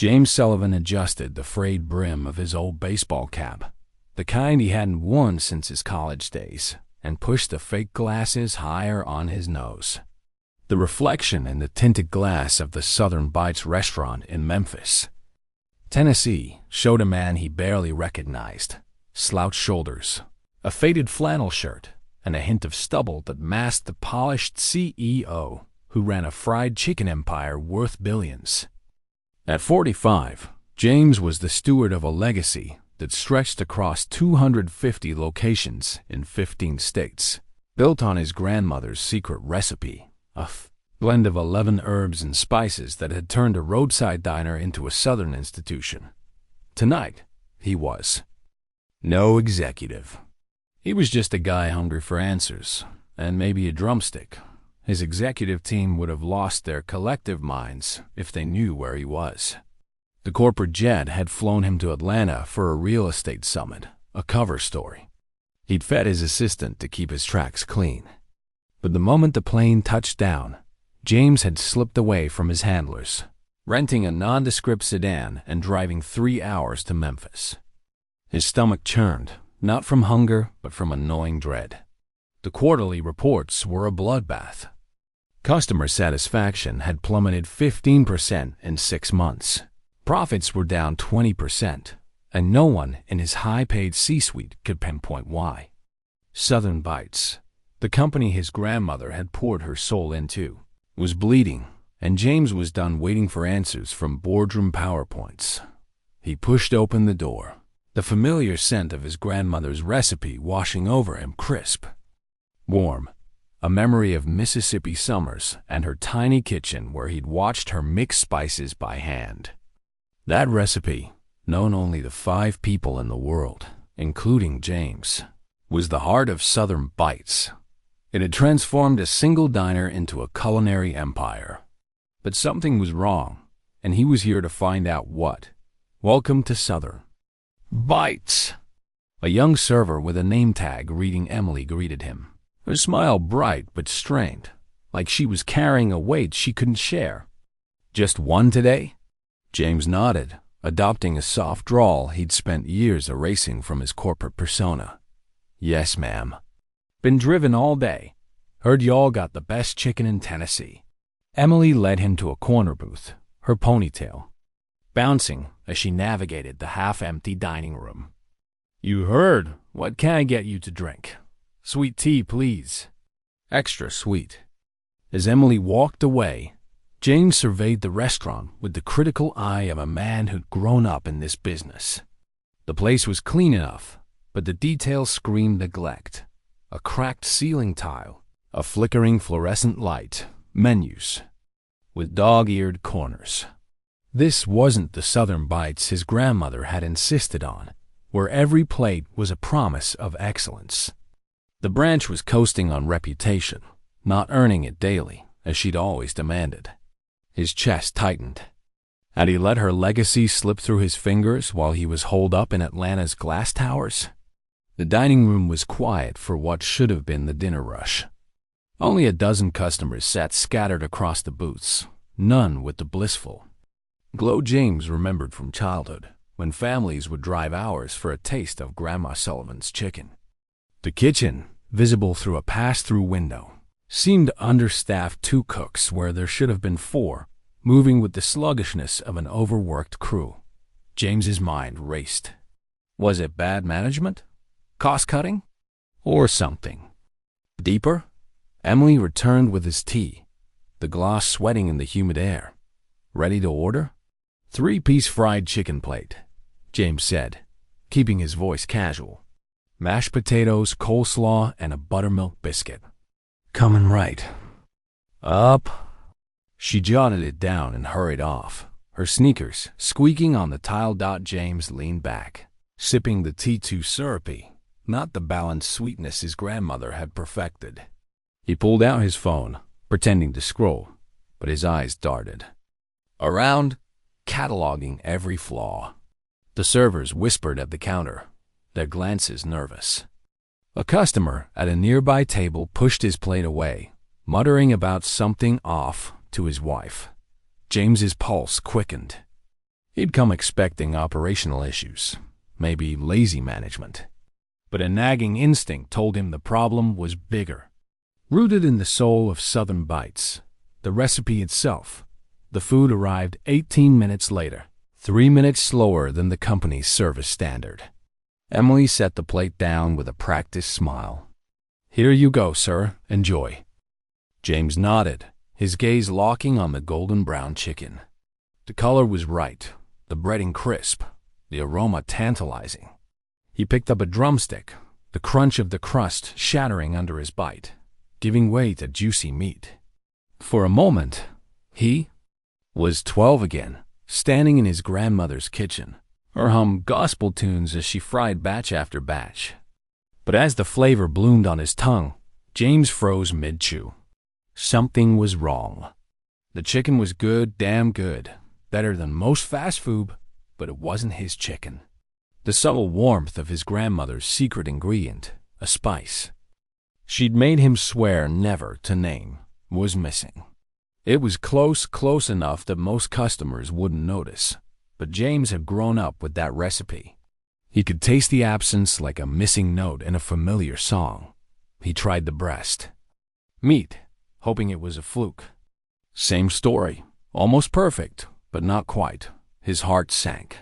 James Sullivan adjusted the frayed brim of his old baseball cap, the kind he hadn't worn since his college days, and pushed the fake glasses higher on his nose. The reflection in the tinted glass of the Southern Bites restaurant in Memphis, Tennessee, showed a man he barely recognized. Slouched shoulders, a faded flannel shirt, and a hint of stubble that masked the polished CEO who ran a fried chicken empire worth billions. At 45, James was the steward of a legacy that stretched across 250 locations in 15 states, built on his grandmother's secret recipe, a blend of 11 herbs and spices that had turned a roadside diner into a Southern institution. Tonight, he was no executive. He was just a guy hungry for answers, and maybe a drumstick. His executive team would have lost their collective minds if they knew where he was. The corporate jet had flown him to Atlanta for a real estate summit, a cover story. He'd fed his assistant to keep his tracks clean. But the moment the plane touched down, James had slipped away from his handlers, renting a nondescript sedan and driving 3 hours to Memphis. His stomach churned, not from hunger, but from a gnawing dread. The quarterly reports were a bloodbath. Customer satisfaction had plummeted 15% in 6 months. Profits were down 20%, and no one in his high-paid C-suite could pinpoint why. Southern Bites, the company his grandmother had poured her soul into, was bleeding, and James was done waiting for answers from boardroom PowerPoints. He pushed open the door, the familiar scent of his grandmother's recipe washing over him crisp. Warm, a memory of Mississippi summers and her tiny kitchen where he'd watched her mix spices by hand. That recipe, known only to 5 people in the world, including James, was the heart of Southern Bites. It had transformed a single diner into a culinary empire. But something was wrong, and he was here to find out what. Welcome to Southern Bites. A young server with a name tag reading Emily greeted him, her smile bright but strained, like she was carrying a weight she couldn't share. Just one today? James nodded, adopting a soft drawl he'd spent years erasing from his corporate persona. Yes, ma'am. Been driven all day. Heard y'all got the best chicken in Tennessee. Emily led him to a corner booth, her ponytail bouncing as she navigated the half-empty dining room. You heard. What can I get you to drink? Sweet tea, please. Extra sweet. As Emily walked away, James surveyed the restaurant with the critical eye of a man who'd grown up in this business. The place was clean enough, but the details screamed neglect. A cracked ceiling tile, a flickering fluorescent light, menus with dog-eared corners. This wasn't the Southern Bites his grandmother had insisted on, where every plate was a promise of excellence. The branch was coasting on reputation, not earning it daily, as she'd always demanded. His chest tightened. Had he let her legacy slip through his fingers while he was holed up in Atlanta's glass towers? The dining room was quiet for what should have been the dinner rush. Only a dozen customers sat scattered across the booths, none with the blissful glow James remembered from childhood, when families would drive hours for a taste of Grandma Sullivan's chicken. The kitchen, visible through a pass-through window, seemed understaffed 2 cooks where there should have been 4, moving with the sluggishness of an overworked crew. James's mind raced. Was it bad management? Cost-cutting? Or something deeper? Emily returned with his tea, the glass sweating in the humid air. Ready to order? 3-piece fried chicken plate, James said, keeping his voice casual. Mashed potatoes, coleslaw, and a buttermilk biscuit. Coming right. Up. She jotted it down and hurried off, her sneakers squeaking on the tile. James leaned back, sipping the tea too syrupy, not the balanced sweetness his grandmother had perfected. He pulled out his phone, pretending to scroll, but his eyes darted around, cataloging every flaw. The servers whispered at the counter, their glances nervous. A customer at a nearby table pushed his plate away, muttering about something off to his wife. James's pulse quickened. He'd come expecting operational issues, maybe lazy management. But a nagging instinct told him the problem was bigger. Rooted in the soul of Southern Bites, the recipe itself, the food arrived 18 minutes later, 3 minutes slower than the company's service standard. Emily set the plate down with a practiced smile. "Here you go, sir. Enjoy." James nodded, his gaze locking on the golden brown chicken. The color was right, the breading crisp, the aroma tantalizing. He picked up a drumstick, the crunch of the crust shattering under his bite, giving way to juicy meat. For a moment, he was 12 again, standing in his grandmother's kitchen, her hummed gospel tunes as she fried batch after batch. But as the flavor bloomed on his tongue, James froze mid-chew. Something was wrong. The chicken was good, damn good, better than most fast food, but it wasn't his chicken. The subtle warmth of his grandmother's secret ingredient, a spice she'd made him swear never to name, was missing. It was close enough that most customers wouldn't notice, but James had grown up with that recipe. He could taste the absence like a missing note in a familiar song. He tried the breast. Meat, hoping it was a fluke. Same story, almost perfect, but not quite. His heart sank.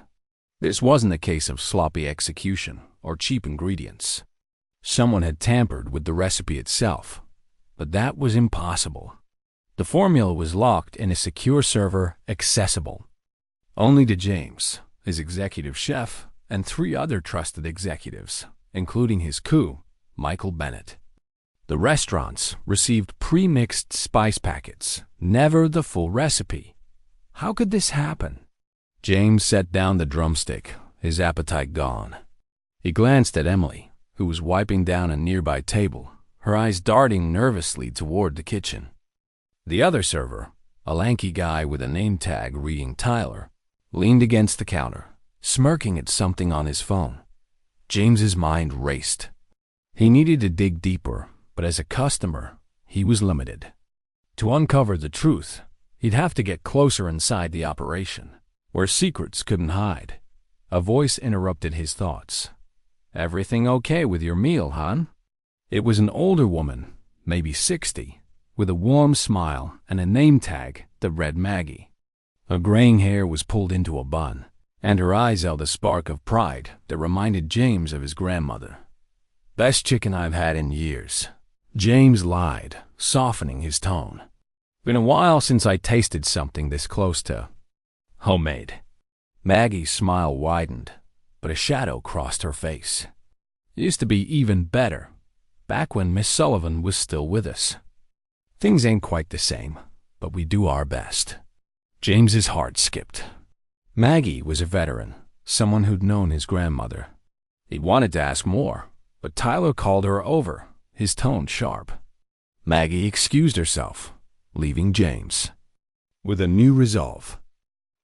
This wasn't a case of sloppy execution or cheap ingredients. Someone had tampered with the recipe itself, but that was impossible. The formula was locked in a secure server accessible only to James, his executive chef, and 3 other trusted executives, including his coup, Michael Bennett. The restaurants received pre-mixed spice packets, never the full recipe. How could this happen? James set down the drumstick, his appetite gone. He glanced at Emily, who was wiping down a nearby table, her eyes darting nervously toward the kitchen. The other server, a lanky guy with a name tag reading Tyler, leaned against the counter, smirking at something on his phone. James's mind raced. He needed to dig deeper, but as a customer, he was limited. To uncover the truth, he'd have to get closer inside the operation, where secrets couldn't hide. A voice interrupted his thoughts. "Everything okay with your meal, hon?" It was an older woman, maybe 60, with a warm smile and a name tag that read Maggie. Her graying hair was pulled into a bun, and her eyes held a spark of pride that reminded James of his grandmother. "Best chicken I've had in years." James lied, softening his tone. "Been a while since I tasted something this close to homemade." Maggie's smile widened, but a shadow crossed her face. It used to be even better, back when Miss Sullivan was still with us. Things ain't quite the same, but we do our best. James's heart skipped. Maggie was a veteran, someone who'd known his grandmother. He wanted to ask more, but Tyler called her over, his tone sharp. Maggie excused herself, leaving James with a new resolve.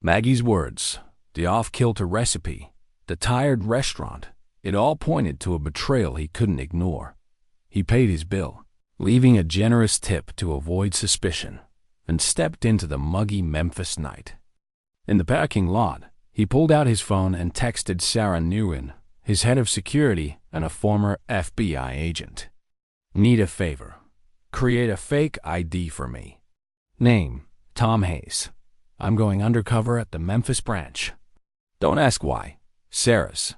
Maggie's words, the off-kilter recipe, the tired restaurant, it all pointed to a betrayal he couldn't ignore. He paid his bill, leaving a generous tip to avoid suspicion, and stepped into the muggy Memphis night. In the parking lot, he pulled out his phone and texted Sarah Nguyen, his head of security and a former FBI agent. "Need a favor. Create a fake ID for me. Name, Tom Hayes. I'm going undercover at the Memphis branch. Don't ask why. Sarah's."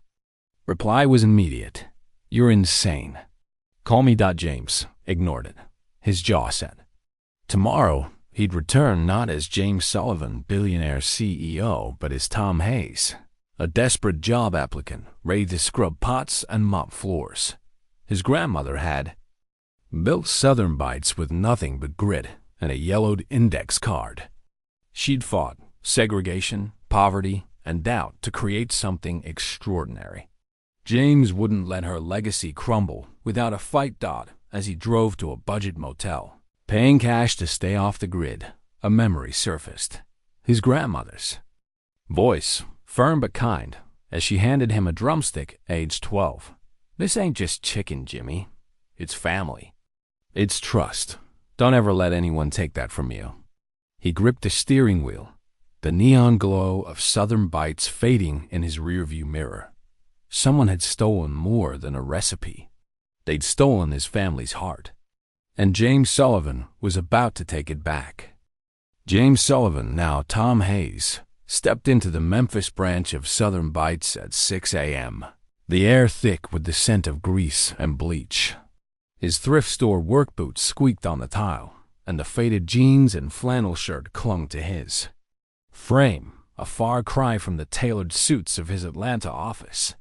Reply was immediate. "You're insane. Call me." James ignored it, his jaw set. Tomorrow, he'd return not as James Sullivan, billionaire CEO, but as Tom Hayes, a desperate job applicant ready to scrub pots and mop floors. His grandmother had built Southern Bites with nothing but grit and a yellowed index card. She'd fought segregation, poverty, and doubt to create something extraordinary. James wouldn't let her legacy crumble without a fight. As he drove to a budget motel, paying cash to stay off the grid, a memory surfaced. His grandmother's voice, firm but kind, as she handed him a drumstick aged 12. "This ain't just chicken, Jimmy. It's family. It's trust. Don't ever let anyone take that from you." He gripped the steering wheel, the neon glow of Southern Bites fading in his rearview mirror. Someone had stolen more than a recipe. They'd stolen his family's heart. And James Sullivan was about to take it back. James Sullivan, now Tom Hayes, stepped into the Memphis branch of Southern Bites at 6 a.m., the air thick with the scent of grease and bleach. His thrift store work boots squeaked on the tile, and the faded jeans and flannel shirt clung to his frame, a far cry from the tailored suits of his Atlanta office.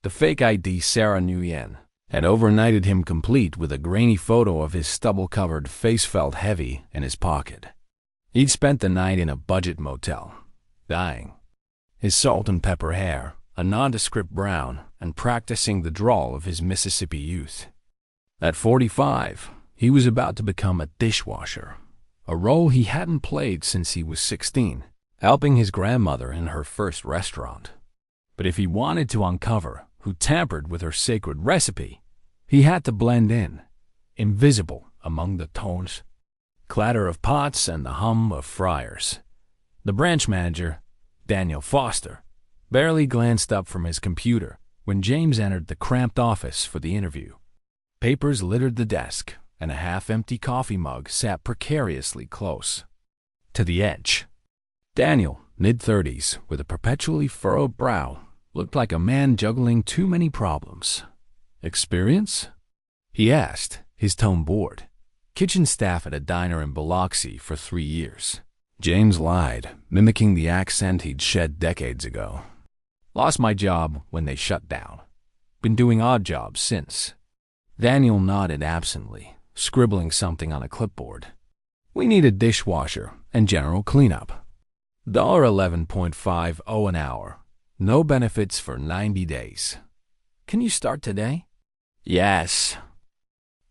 The fake ID Sarah Nguyen had overnighted him complete with a grainy photo of his stubble-covered face felt heavy in his pocket. He'd spent the night in a budget motel, dyeing his salt and pepper hair a nondescript brown and practicing the drawl of his Mississippi youth. At 45, he was about to become a dishwasher, a role he hadn't played since he was 16, helping his grandmother in her first restaurant. But if he wanted to uncover who tampered with her sacred recipe, he had to blend in, invisible among the tones, clatter of pots and the hum of fryers. The branch manager, Daniel Foster, barely glanced up from his computer when James entered the cramped office for the interview. Papers littered the desk, and a half-empty coffee mug sat precariously close to the edge. Daniel, mid-30s, with a perpetually furrowed brow, looked like a man juggling too many problems. "Experience?" he asked, his tone bored. "Kitchen staff at a diner in Biloxi for 3 years." James lied, mimicking the accent he'd shed decades ago. "Lost my job when they shut down. Been doing odd jobs since." Daniel nodded absently, scribbling something on a clipboard. "We need a dishwasher and general cleanup. $11.50 an hour. No benefits for 90 days. Can you start today?" "Yes,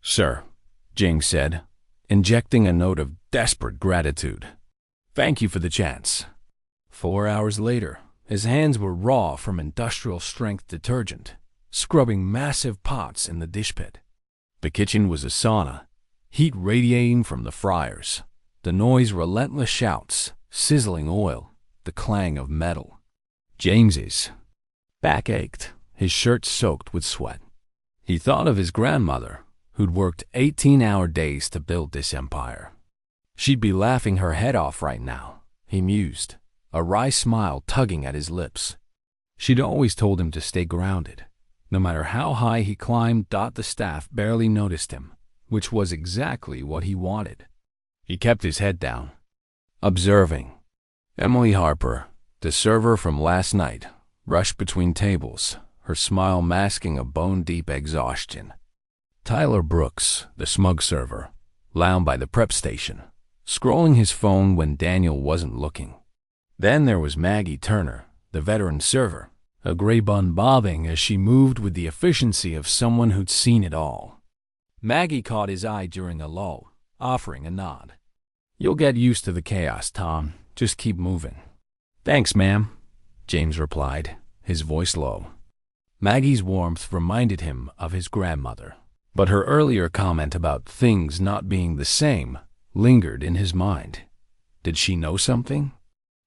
sir," James said, injecting a note of desperate gratitude. "Thank you for the chance." 4 hours later, his hands were raw from industrial-strength detergent, scrubbing massive pots in the dish pit. The kitchen was a sauna, heat radiating from the fryers, the noise relentless shouts, sizzling oil, the clang of metal. James's back ached, his shirt soaked with sweat. He thought of his grandmother, who'd worked 18-hour days to build this empire. She'd be laughing her head off right now, he mused, a wry smile tugging at his lips. She'd always told him to stay grounded. No matter how high he climbed, the staff barely noticed him, which was exactly what he wanted. He kept his head down, observing. Emily Harper, the server from last night, rushed between tables, her smile masking a bone-deep exhaustion. Tyler Brooks, the smug server, lounged by the prep station, scrolling his phone when Daniel wasn't looking. Then there was Maggie Turner, the veteran server, a gray bun bobbing as she moved with the efficiency of someone who'd seen it all. Maggie caught his eye during a lull, offering a nod. "You'll get used to the chaos, Tom. Just keep moving." "Thanks, ma'am," James replied, his voice low. Maggie's warmth reminded him of his grandmother, but her earlier comment about things not being the same lingered in his mind. Did she know something?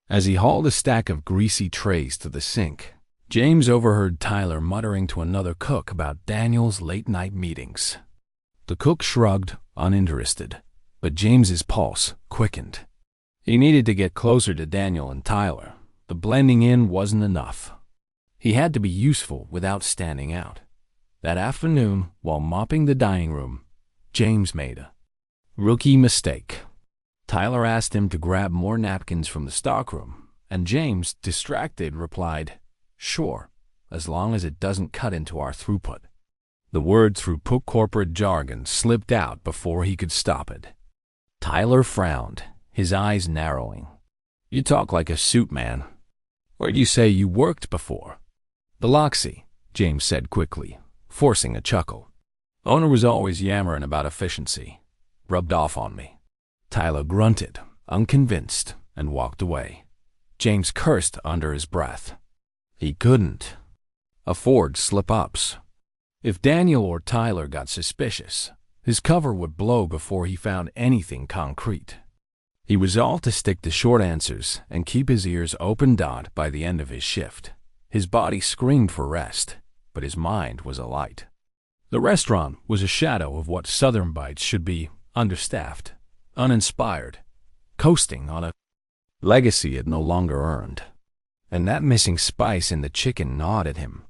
As he hauled a stack of greasy trays to the sink, James overheard Tyler muttering to another cook about Daniel's late-night meetings. The cook shrugged, uninterested, but James's pulse quickened. He needed to get closer to Daniel and Tyler. The blending in wasn't enough. He had to be useful without standing out. That afternoon, while mopping the dining room, James made a rookie mistake. Tyler asked him to grab more napkins from the stockroom, and James, distracted, replied, "Sure, as long as it doesn't cut into our throughput." The word through corporate jargon slipped out before he could stop it. Tyler frowned, his eyes narrowing. "You talk like a suit man. Where'd you say you worked before?" "Biloxi," James said quickly, forcing a chuckle. "Owner was always yammering about efficiency. Rubbed off on me." Tyler grunted, unconvinced, and walked away. James cursed under his breath. He couldn't afford slip-ups. If Daniel or Tyler got suspicious, his cover would blow before he found anything concrete. He resolved to stick to short answers and keep his ears open. By the end of his shift, his body screamed for rest, but his mind was alight. The restaurant was a shadow of what Southern Bites should be: understaffed, uninspired, coasting on a legacy it no longer earned. And that missing spice in the chicken gnawed at him.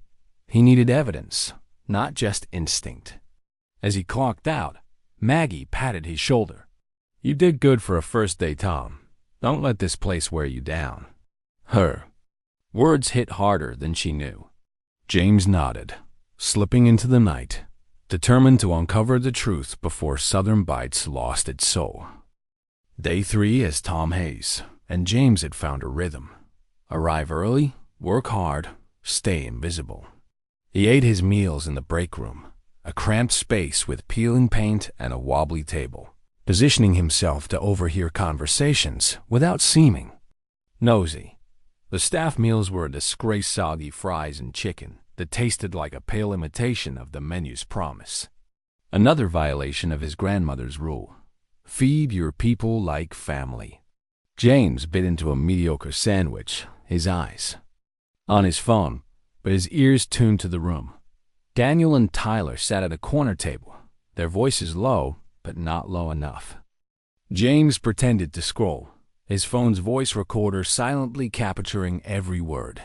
He needed evidence, not just instinct. As he clocked out, Maggie patted his shoulder. "You did good for a first day, Tom. Don't let this place wear you down." Her words hit harder than she knew. James nodded, slipping into the night, determined to uncover the truth before Southern Bites lost its soul. Day 3 as Tom Hayes and James had found a rhythm. Arrive early, work hard, stay invisible. He ate his meals in the break room, a cramped space with peeling paint and a wobbly table, positioning himself to overhear conversations without seeming nosy. The staff meals were a disgrace: soggy fries and chicken that tasted like a pale imitation of the menu's promise. Another violation of his grandmother's rule: feed your people like family. James bit into a mediocre sandwich, his eyes on his phone, but his ears tuned to the room. Daniel and Tyler sat at a corner table, their voices low, but not low enough. James pretended to scroll, his phone's voice recorder silently capturing every word.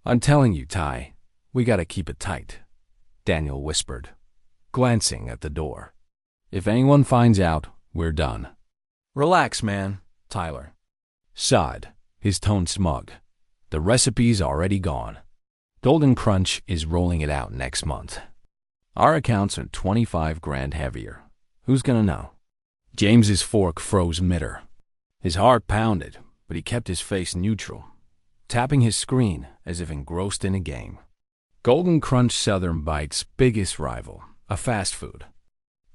"I'm telling you, Ty, we gotta keep it tight," Daniel whispered, glancing at the door. "If anyone finds out, we're done." "Relax, man," Tyler sighed, his tone smug. "The recipe's already gone. Golden Crunch is rolling it out next month. Our accounts are 25 grand heavier. Who's gonna know?" James's fork froze midair. His heart pounded, but he kept his face neutral, tapping his screen as if engrossed in a game. Golden Crunch, Southern Bites' biggest rival, a fast food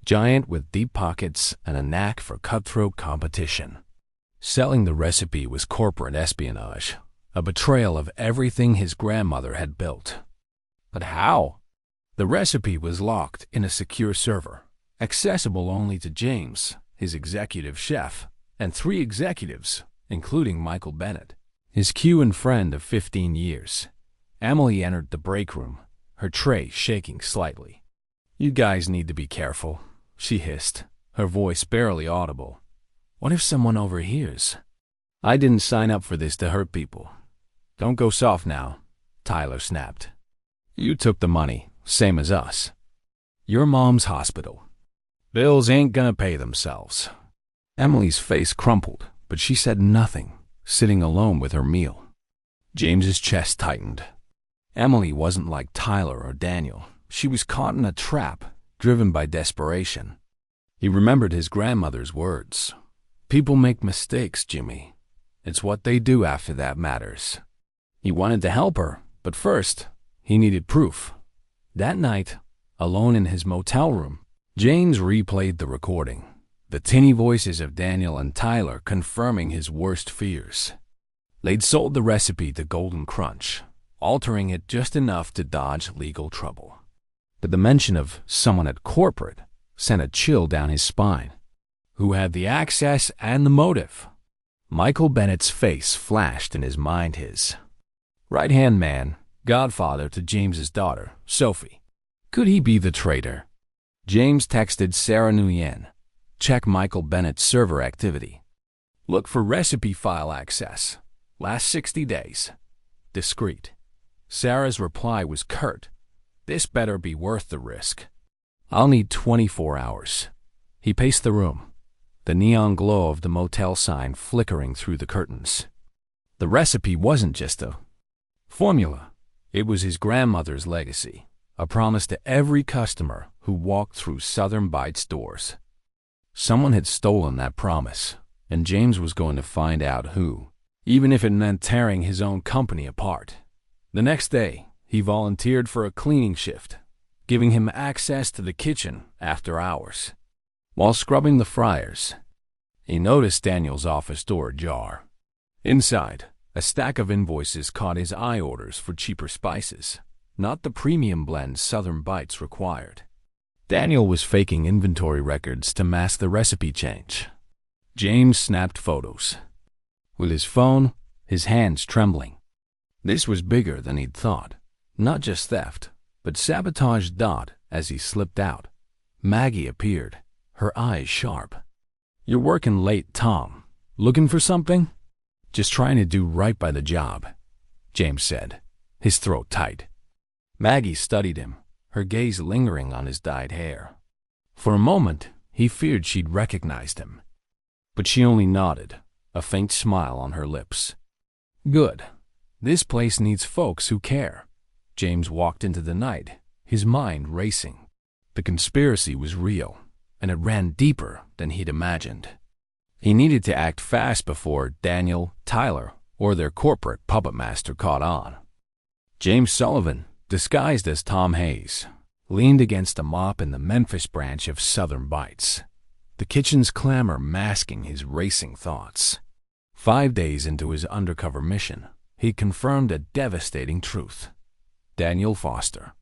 giant with deep pockets and a knack for cutthroat competition. Selling the recipe was corporate espionage, a betrayal of everything his grandmother had built. But how? The recipe was locked in a secure server, accessible only to James, his executive chef, and 3 executives, including Michael Bennett, his Q and friend of 15 years. Emily entered the break room, her tray shaking slightly. "You guys need to be careful," she hissed, her voice barely audible. "What if someone overhears? I didn't sign up for this to hurt people." "Don't go soft now," Tyler snapped. "You took the money, same as us. Your mom's hospital. Bills ain't gonna pay themselves." Emily's face crumpled, but she said nothing, sitting alone with her meal. James's chest tightened. Emily wasn't like Tyler or Daniel. She was caught in a trap, driven by desperation. He remembered his grandmother's words. "People make mistakes, Jimmy. It's what they do after that matters." He wanted to help her, but first, he needed proof. That night, alone in his motel room, James replayed the recording, the tinny voices of Daniel and Tyler confirming his worst fears. They'd sold the recipe to Golden Crunch, altering it just enough to dodge legal trouble. But the mention of someone at corporate sent a chill down his spine. Who had the access and the motive? Michael Bennett's face flashed in his mind. His right-hand man, godfather to James's daughter, Sophie. Could he be the traitor? James texted Sarah Nguyen. Check Michael Bennett's server activity. Look for recipe file access. Last 60 days. Discreet. Sarah's reply was curt. This better be worth the risk. I'll need 24 hours. He paced the room, the neon glow of the motel sign flickering through the curtains. The recipe wasn't just a formula. It was his grandmother's legacy, a promise to every customer who walked through Southern Bites doors. Someone had stolen that promise, and James was going to find out who, even if it meant tearing his own company apart. The next day, he volunteered for a cleaning shift, giving him access to the kitchen after hours. While scrubbing the fryers, he noticed Daniel's office door ajar. Inside, a stack of invoices caught his eye: orders for cheaper spices, not the premium blends Southern Bites required. Daniel was faking inventory records to mask the recipe change. James snapped photos. With his phone, his hands trembling. This was bigger than he'd thought. Not just theft, but sabotage. As he slipped out, Maggie appeared, her eyes sharp. "You're working late, Tom. Looking for something?" "Just trying to do right by the job," James said, his throat tight. Maggie studied him, her gaze lingering on his dyed hair. For a moment, he feared she'd recognized him. But she only nodded, a faint smile on her lips. "Good. This place needs folks who care." James walked into the night, his mind racing. The conspiracy was real, and it ran deeper than he'd imagined. He needed to act fast before Daniel, Tyler, or their corporate puppet master caught on. James Sullivan, disguised as Tom Hayes, leaned against a mop in the Memphis branch of Southern Bites, the kitchen's clamor masking his racing thoughts. 5 days into his undercover mission, he confirmed a devastating truth. Daniel Foster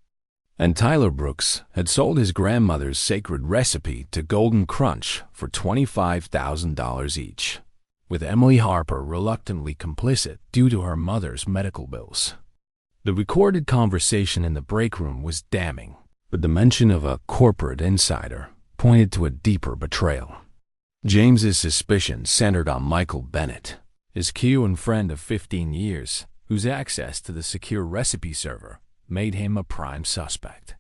and Tyler Brooks had sold his grandmother's sacred recipe to Golden Crunch for $25,000 each, with Emily Harper reluctantly complicit due to her mother's medical bills. The recorded conversation in the break room was damning, but the mention of a corporate insider pointed to a deeper betrayal. James's suspicions centered on Michael Bennett, his Q and friend of 15 years, whose access to the secure recipe server made him a prime suspect.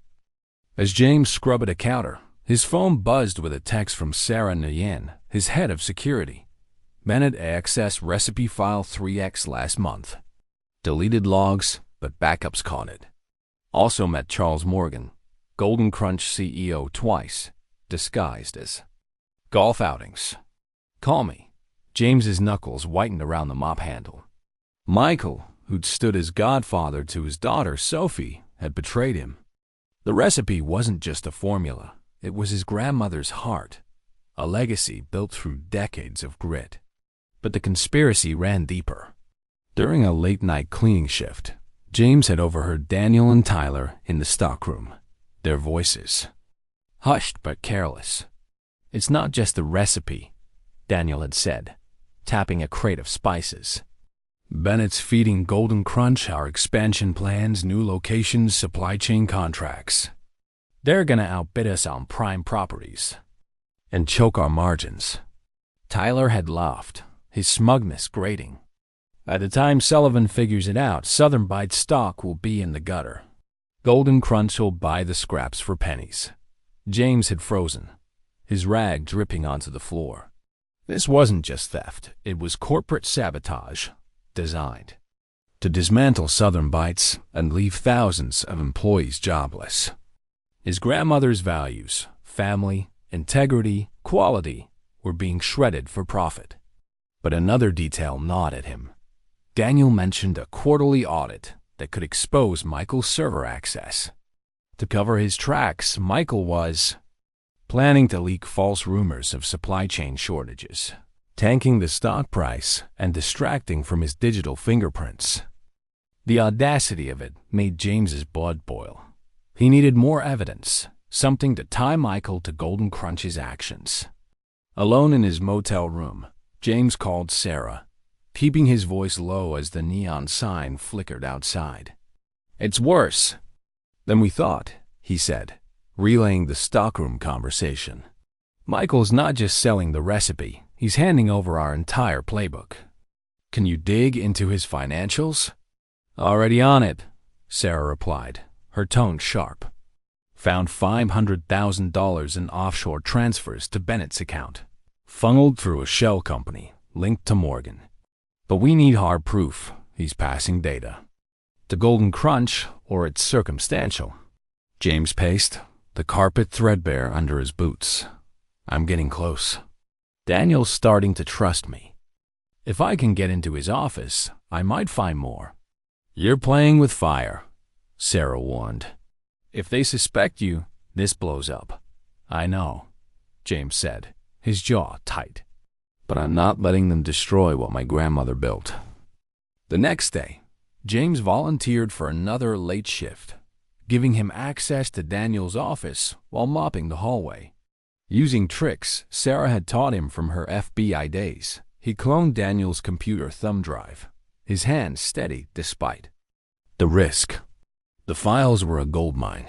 As James scrubbed at a counter, his phone buzzed with a text from Sarah Nguyen, his head of security. "Bennett accessed recipe file 3X last month. Deleted logs, but backups caught it. Also met Charles Morgan, Golden Crunch CEO twice, disguised as golf outings. Call me." James's knuckles whitened around the mop handle. Michael, who'd stood as godfather to his daughter Sophie, had betrayed him. The recipe wasn't just a formula, it was his grandmother's heart, a legacy built through decades of grit. But the conspiracy ran deeper. During a late-night cleaning shift, James had overheard Daniel and Tyler in the stockroom, their voices hushed but careless. "It's not just the recipe," Daniel had said, tapping a crate of spices. "Bennett's feeding Golden Crunch our expansion plans, new locations, supply chain contracts. They're gonna outbid us on prime properties and choke our margins." Tyler had laughed, his smugness grating. "By the time Sullivan figures it out, Southern Bites stock will be in the gutter. Golden Crunch will buy the scraps for pennies." James had frozen, his rag dripping onto the floor. This wasn't just theft, it was corporate sabotage, designed to dismantle Southern Bites and leave thousands of employees jobless. His grandmother's values, family, integrity, quality, were being shredded for profit. But another detail gnawed at him. Daniel mentioned a quarterly audit that could expose Michael's server access. To cover his tracks, Michael was planning to leak false rumors of supply chain shortages, tanking the stock price and distracting from his digital fingerprints. The audacity of it made James's blood boil. He needed more evidence, something to tie Michael to Golden Crunch's actions. Alone in his motel room, James called Sarah, keeping his voice low as the neon sign flickered outside. "It's worse than we thought," he said, relaying the stockroom conversation. "Michael's not just selling the recipe, he's handing over our entire playbook." "Can you dig into his financials?" "Already on it," Sarah replied, her tone sharp. "Found $500,000 in offshore transfers to Bennett's account, funneled through a shell company linked to Morgan. But we need hard proof he's passing data to Golden Crunch, or it's circumstantial." James paced, the carpet threadbare under his boots. "I'm getting close. Daniel's starting to trust me. If I can get into his office, I might find more." "You're playing with fire," Sarah warned. "If they suspect you, this blows up." "I know," James said, his jaw tight. "But I'm not letting them destroy what my grandmother built." The next day, James volunteered for another late shift, giving him access to Daniel's office while mopping the hallway. Using tricks Sarah had taught him from her FBI days, he cloned Daniel's computer thumb drive, his hand steady despite the risk. The files were a goldmine.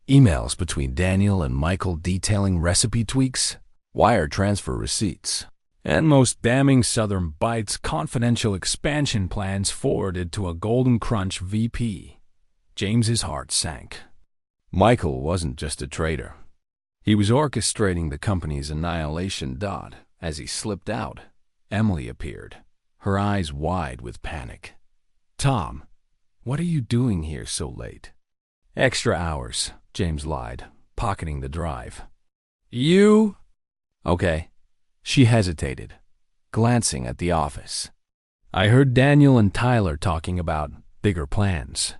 Emails between Daniel and Michael detailing recipe tweaks, wire transfer receipts, and most damning Southern Bites confidential expansion plans forwarded to a Golden Crunch VP. James's heart sank. Michael wasn't just a traitor. He was orchestrating the company's annihilation. As he slipped out, Emily appeared, her eyes wide with panic. "Tom, what are you doing here so late?" "Extra hours," James lied, pocketing the drive. "You?" "Okay." She hesitated, glancing at the office. "I heard Daniel and Tyler talking about bigger plans.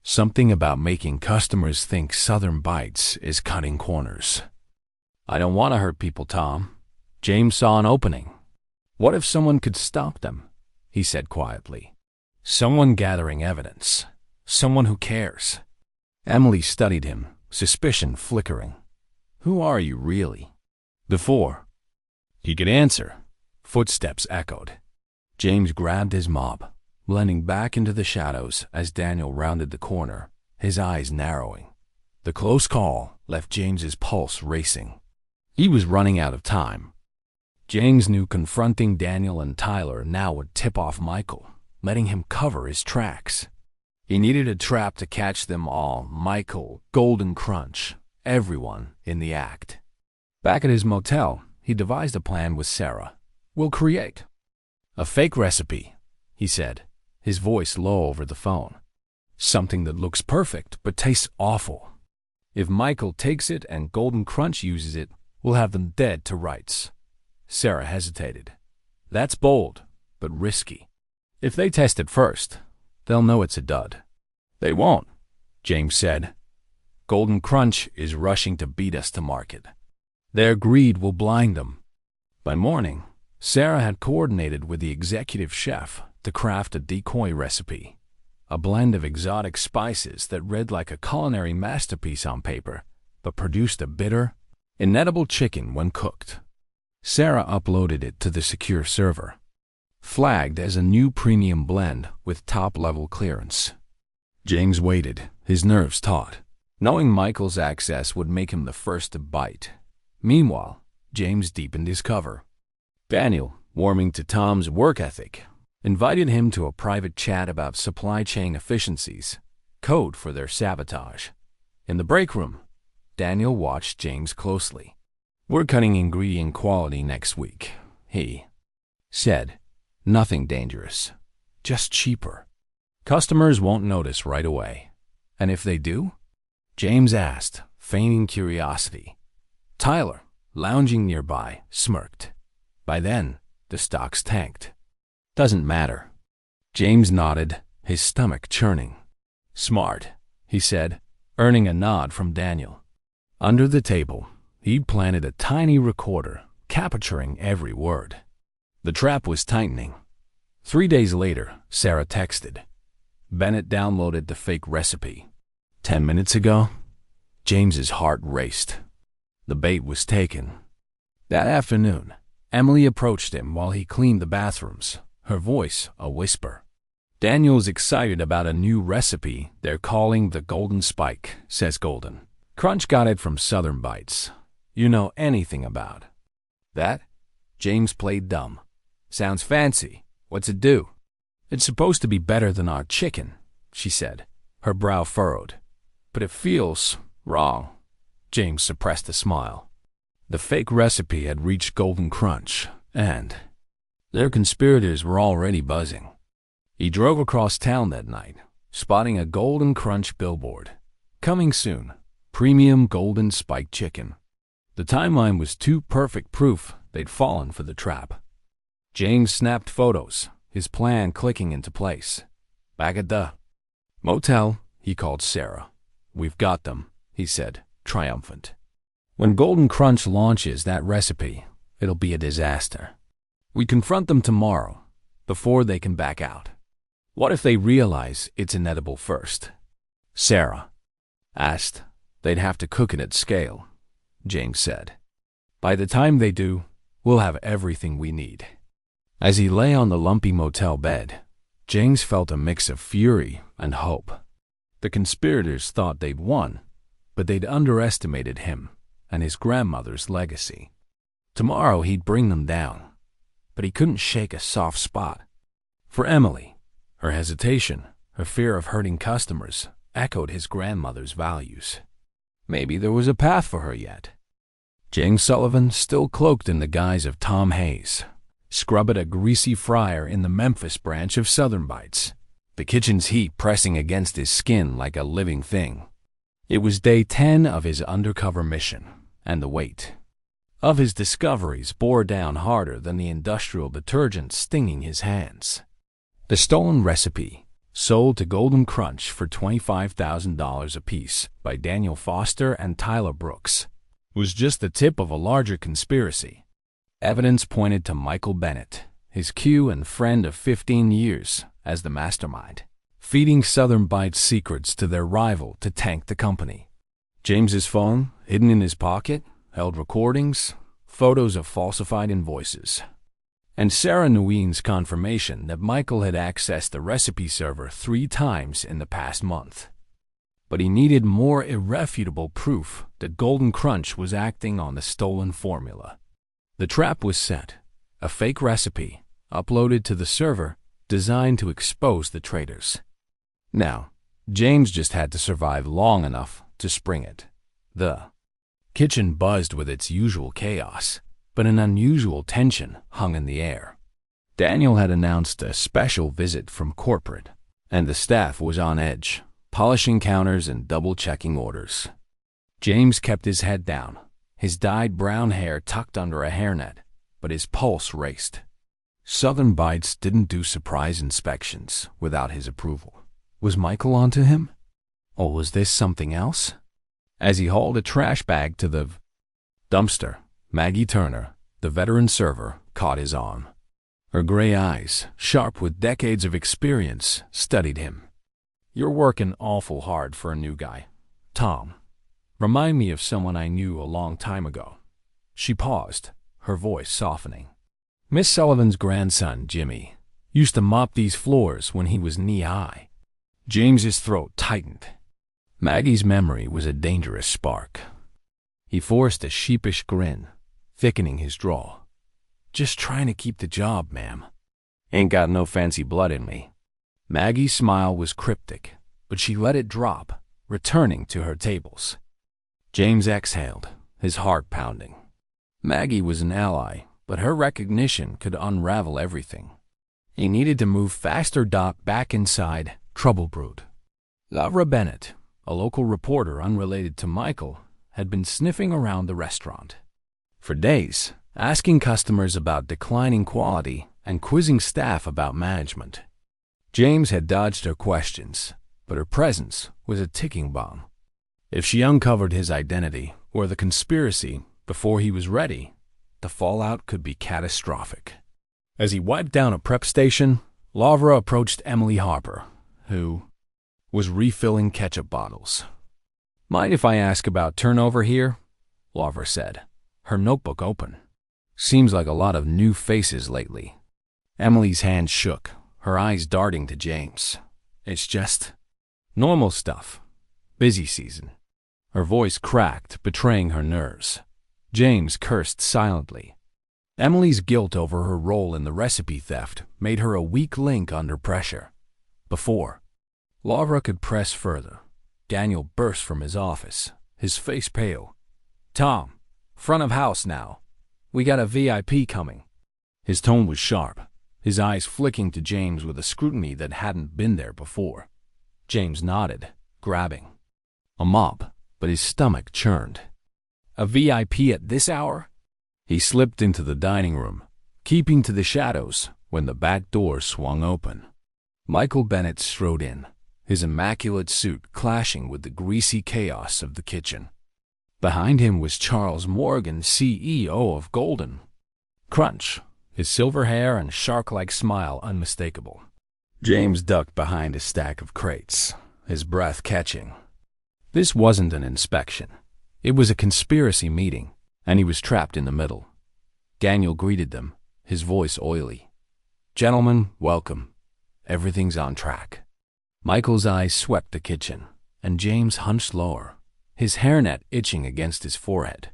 Something about making customers think Southern Bites is cutting corners." "I don't want to hurt people, Tom." James saw an opening. "What if someone could stop them?" he said quietly. "Someone gathering evidence. Someone who cares." Emily studied him, suspicion flickering. "Who are you, really?" Before he could answer, footsteps echoed. James grabbed his mop, blending back into the shadows as Daniel rounded the corner, his eyes narrowing. The close call left James's pulse racing. He was running out of time. James knew confronting Daniel and Tyler now would tip off Michael, letting him cover his tracks. He needed a trap to catch them all: Michael, Golden Crunch, everyone in the act. Back at his motel, he devised a plan with Sarah. "We'll create a fake recipe," he said, his voice low over the phone. "Something that looks perfect but tastes awful. If Michael takes it and Golden Crunch uses it, we'll have them dead to rights." Sarah hesitated. "That's bold, but risky. If they test it first, they'll know it's a dud." "They won't," James said. "Golden Crunch is rushing to beat us to market. Their greed will blind them." By morning, Sarah had coordinated with the executive chef to craft a decoy recipe, a blend of exotic spices that read like a culinary masterpiece on paper, but produced a bitter, inedible chicken when cooked. Sarah uploaded it to the secure server, flagged as a new premium blend with top-level clearance. James waited, his nerves taut, knowing Michael's access would make him the first to bite. Meanwhile, James deepened his cover. Daniel, warming to Tom's work ethic, invited him to a private chat about supply chain efficiencies, code for their sabotage. In the break room, Daniel watched James closely. "We're cutting ingredient quality next week," he said. "Nothing dangerous, just cheaper. Customers won't notice right away." "And if they do?" James asked, feigning curiosity. Tyler, lounging nearby, smirked. "By then, the stock's tanked." "Doesn't matter." James nodded, his stomach churning. "Smart," he said, earning a nod from Daniel. Under the table, he'd planted a tiny recorder, capturing every word. The trap was tightening. 3 days later, Sarah texted. Bennett downloaded the fake recipe. 10 minutes ago, James's heart raced. The bait was taken. That afternoon, Emily approached him while he cleaned the bathrooms, her voice a whisper. "Daniel's excited about a new recipe they're calling the Golden Spike," says Golden. "Crunch got it from Southern Bites. You know anything about that?" James played dumb. "Sounds fancy. What's it do?" "It's supposed to be better than our chicken," she said, her brow furrowed. "But it feels wrong." James suppressed a smile. The fake recipe had reached Golden Crunch, and their conspirators were already buzzing. He drove across town that night, spotting a Golden Crunch billboard. "Coming soon, premium Golden Spike chicken." The timeline was too perfect proof they'd fallen for the trap. James snapped photos, his plan clicking into place. Back at the motel, he called Sarah. "We've got them," he said, triumphant. "When Golden Crunch launches that recipe, it'll be a disaster. We confront them tomorrow, before they can back out. What if they realize it's inedible first?" Sarah asked. "They'd have to cook it at scale," James said. By the time they do, we'll have everything we need." As he lay on the lumpy motel bed, James felt a mix of fury and hope. The conspirators thought they'd won, but they'd underestimated him and his grandmother's legacy. Tomorrow he'd bring them down, but he couldn't shake a soft spot. For Emily, her hesitation, her fear of hurting customers, echoed his grandmother's values. Maybe there was a path for her yet. James Sullivan, still cloaked in the guise of Tom Hayes, scrubbed a greasy fryer in the Memphis branch of Southern Bites, the kitchen's heat pressing against his skin like a living thing. It was day 10 of his undercover mission, and the weight of his discoveries bore down harder than the industrial detergent stinging his hands. The stolen recipe, sold to Golden Crunch for $25,000 apiece by Daniel Foster and Tyler Brooks, was just the tip of a larger conspiracy. Evidence pointed to Michael Bennett, his Q and friend of 15 years, as the mastermind, feeding Southern Bites secrets to their rival to tank the company. James's phone, hidden in his pocket, held recordings, photos of falsified invoices, and Sarah Nguyen's confirmation that Michael had accessed the recipe server 3 times in the past month. But he needed more irrefutable proof that Golden Crunch was acting on the stolen formula. The trap was set, a fake recipe uploaded to the server designed to expose the traitors. Now, James just had to survive long enough to spring it. The kitchen buzzed with its usual chaos, but an unusual tension hung in the air. Daniel had announced a special visit from corporate, and the staff was on edge, polishing counters and double-checking orders. James kept his head down, his dyed brown hair tucked under a hairnet, but his pulse raced. Southern Bites didn't do surprise inspections without his approval. Was Michael onto him? Or was this something else? As he hauled a trash bag to the dumpster, Maggie Turner, the veteran server, caught his arm. Her gray eyes, sharp with decades of experience, studied him. "You're working awful hard for a new guy, Tom. Remind me of someone I knew a long time ago." She paused, her voice softening. "Miss Sullivan's grandson, Jimmy, used to mop these floors when he was knee-high." James's throat tightened. Maggie's memory was a dangerous spark. He forced a sheepish grin, thickening his drawl. "Just trying to keep the job, ma'am. Ain't got no fancy blood in me." Maggie's smile was cryptic, but she let it drop, returning to her tables. James exhaled, his heart pounding. Maggie was an ally, but her recognition could unravel everything. He needed to move faster. Back inside, trouble brewed. Lavra Bennett, a local reporter unrelated to Michael, had been sniffing around the restaurant for days, asking customers about declining quality and quizzing staff about management. James had dodged her questions, but her presence was a ticking bomb. If she uncovered his identity or the conspiracy before he was ready, the fallout could be catastrophic. As he wiped down a prep station, Lavra approached Emily Harper, who was refilling ketchup bottles. "Mind if I ask about turnover here?" Lavra said, her notebook open. "Seems like a lot of new faces lately." Emily's hand shook, her eyes darting to James. "It's just normal stuff. Busy season." Her voice cracked, betraying her nerves. James cursed silently. Emily's guilt over her role in the recipe theft made her a weak link under pressure. Before Lavra could press further, Daniel burst from his office, his face pale. "Tom, front of house now. We got a VIP coming." His tone was sharp, his eyes flicking to James with a scrutiny that hadn't been there before. James nodded, grabbing a mop, but his stomach churned. "A VIP at this hour?" He slipped into the dining room, keeping to the shadows when the back door swung open. Michael Bennett strode in, his immaculate suit clashing with the greasy chaos of the kitchen. Behind him was Charles Morgan, CEO of Golden Crunch, his silver hair and shark-like smile unmistakable. James ducked behind a stack of crates, his breath catching. This wasn't an inspection. It was a conspiracy meeting, and he was trapped in the middle. Daniel greeted them, his voice oily. "Gentlemen, welcome. Everything's on track." Michael's eyes swept the kitchen, and James hunched lower, his hairnet itching against his forehead.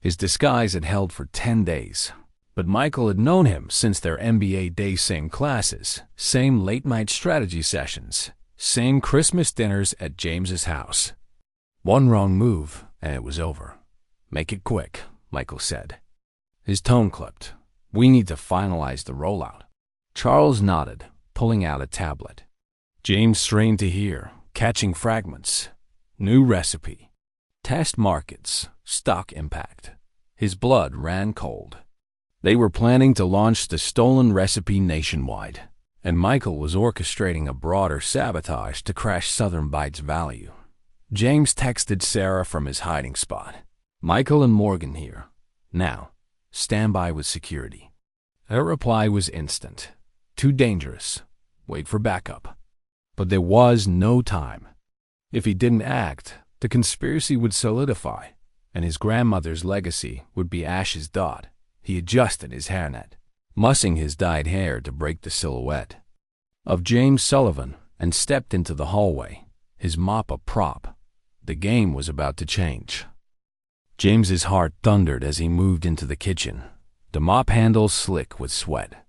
His disguise had held for 10 days, but Michael had known him since their MBA day same classes, same late-night strategy sessions, same Christmas dinners at James's house. One wrong move, and it was over. "Make it quick," Michael said. His tone clipped. "We need to finalize the rollout." Charles nodded, pulling out a tablet. James strained to hear, catching fragments. New recipe. Test markets. Stock impact. His blood ran cold. They were planning to launch the stolen recipe nationwide, and Michael was orchestrating a broader sabotage to crash Southern Bite's value. James texted Sarah from his hiding spot. "Michael and Morgan here. Now, stand by with security." Her reply was instant. "Too dangerous. Wait for backup." But there was no time. If he didn't act, the conspiracy would solidify, and his grandmother's legacy would be ashes dot. He adjusted his hairnet, mussing his dyed hair to break the silhouette of James Sullivan, and stepped into the hallway, his mop a prop. The game was about to change. James's heart thundered as he moved into the kitchen, the mop handle slick with sweat.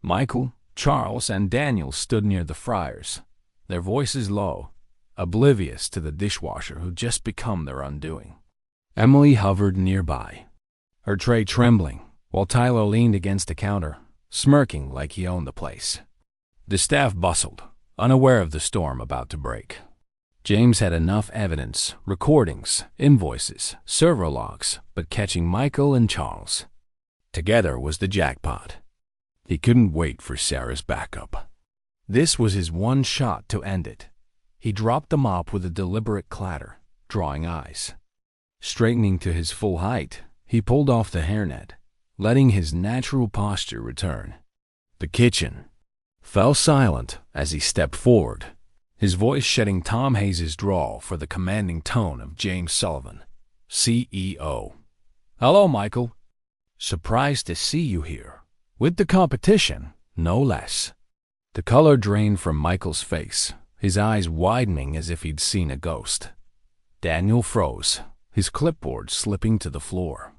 Michael, Charles, and Daniel stood near the fryers, their voices low, oblivious to the dishwasher who'd just become their undoing. Emily hovered nearby, her tray trembling, while Tyler leaned against the counter, smirking like he owned the place. The staff bustled, unaware of the storm about to break. James had enough evidence, recordings, invoices, server logs, but catching Michael and Charles together was the jackpot. He couldn't wait for Sarah's backup. This was his one shot to end it. He dropped the mop with a deliberate clatter, drawing eyes. Straightening to his full height, he pulled off the hairnet, letting his natural posture return. The kitchen fell silent as he stepped forward, his voice shedding Tom Hayes' drawl for the commanding tone of James Sullivan, CEO. "Hello, Michael. Surprised to see you here. With the competition, no less." The color drained from Michael's face, his eyes widening as if he'd seen a ghost. Daniel froze, his clipboard slipping to the floor.